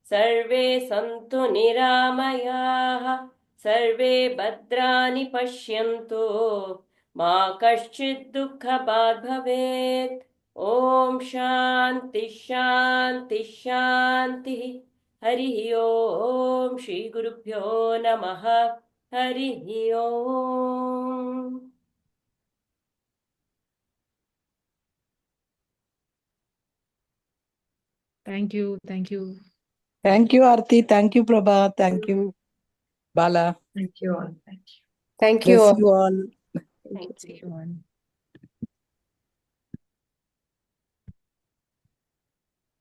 सर्वे सन्तु निरामयाः सर्वे भद्राणि पश्यन्तु मा कश्चित् दुःखभाग् भवेत् ॐ शान्ति शान्ति शान्तिः हरिः ॐ श्रीगुरुभ्यो नमः हरिः ॐ Thank you. Thank you. Thank you, Aarti. Thank you, Prabha. Thank you, Bala. Thank you all. Thank you. Thank you Bless all. you all. Thank you. See you on.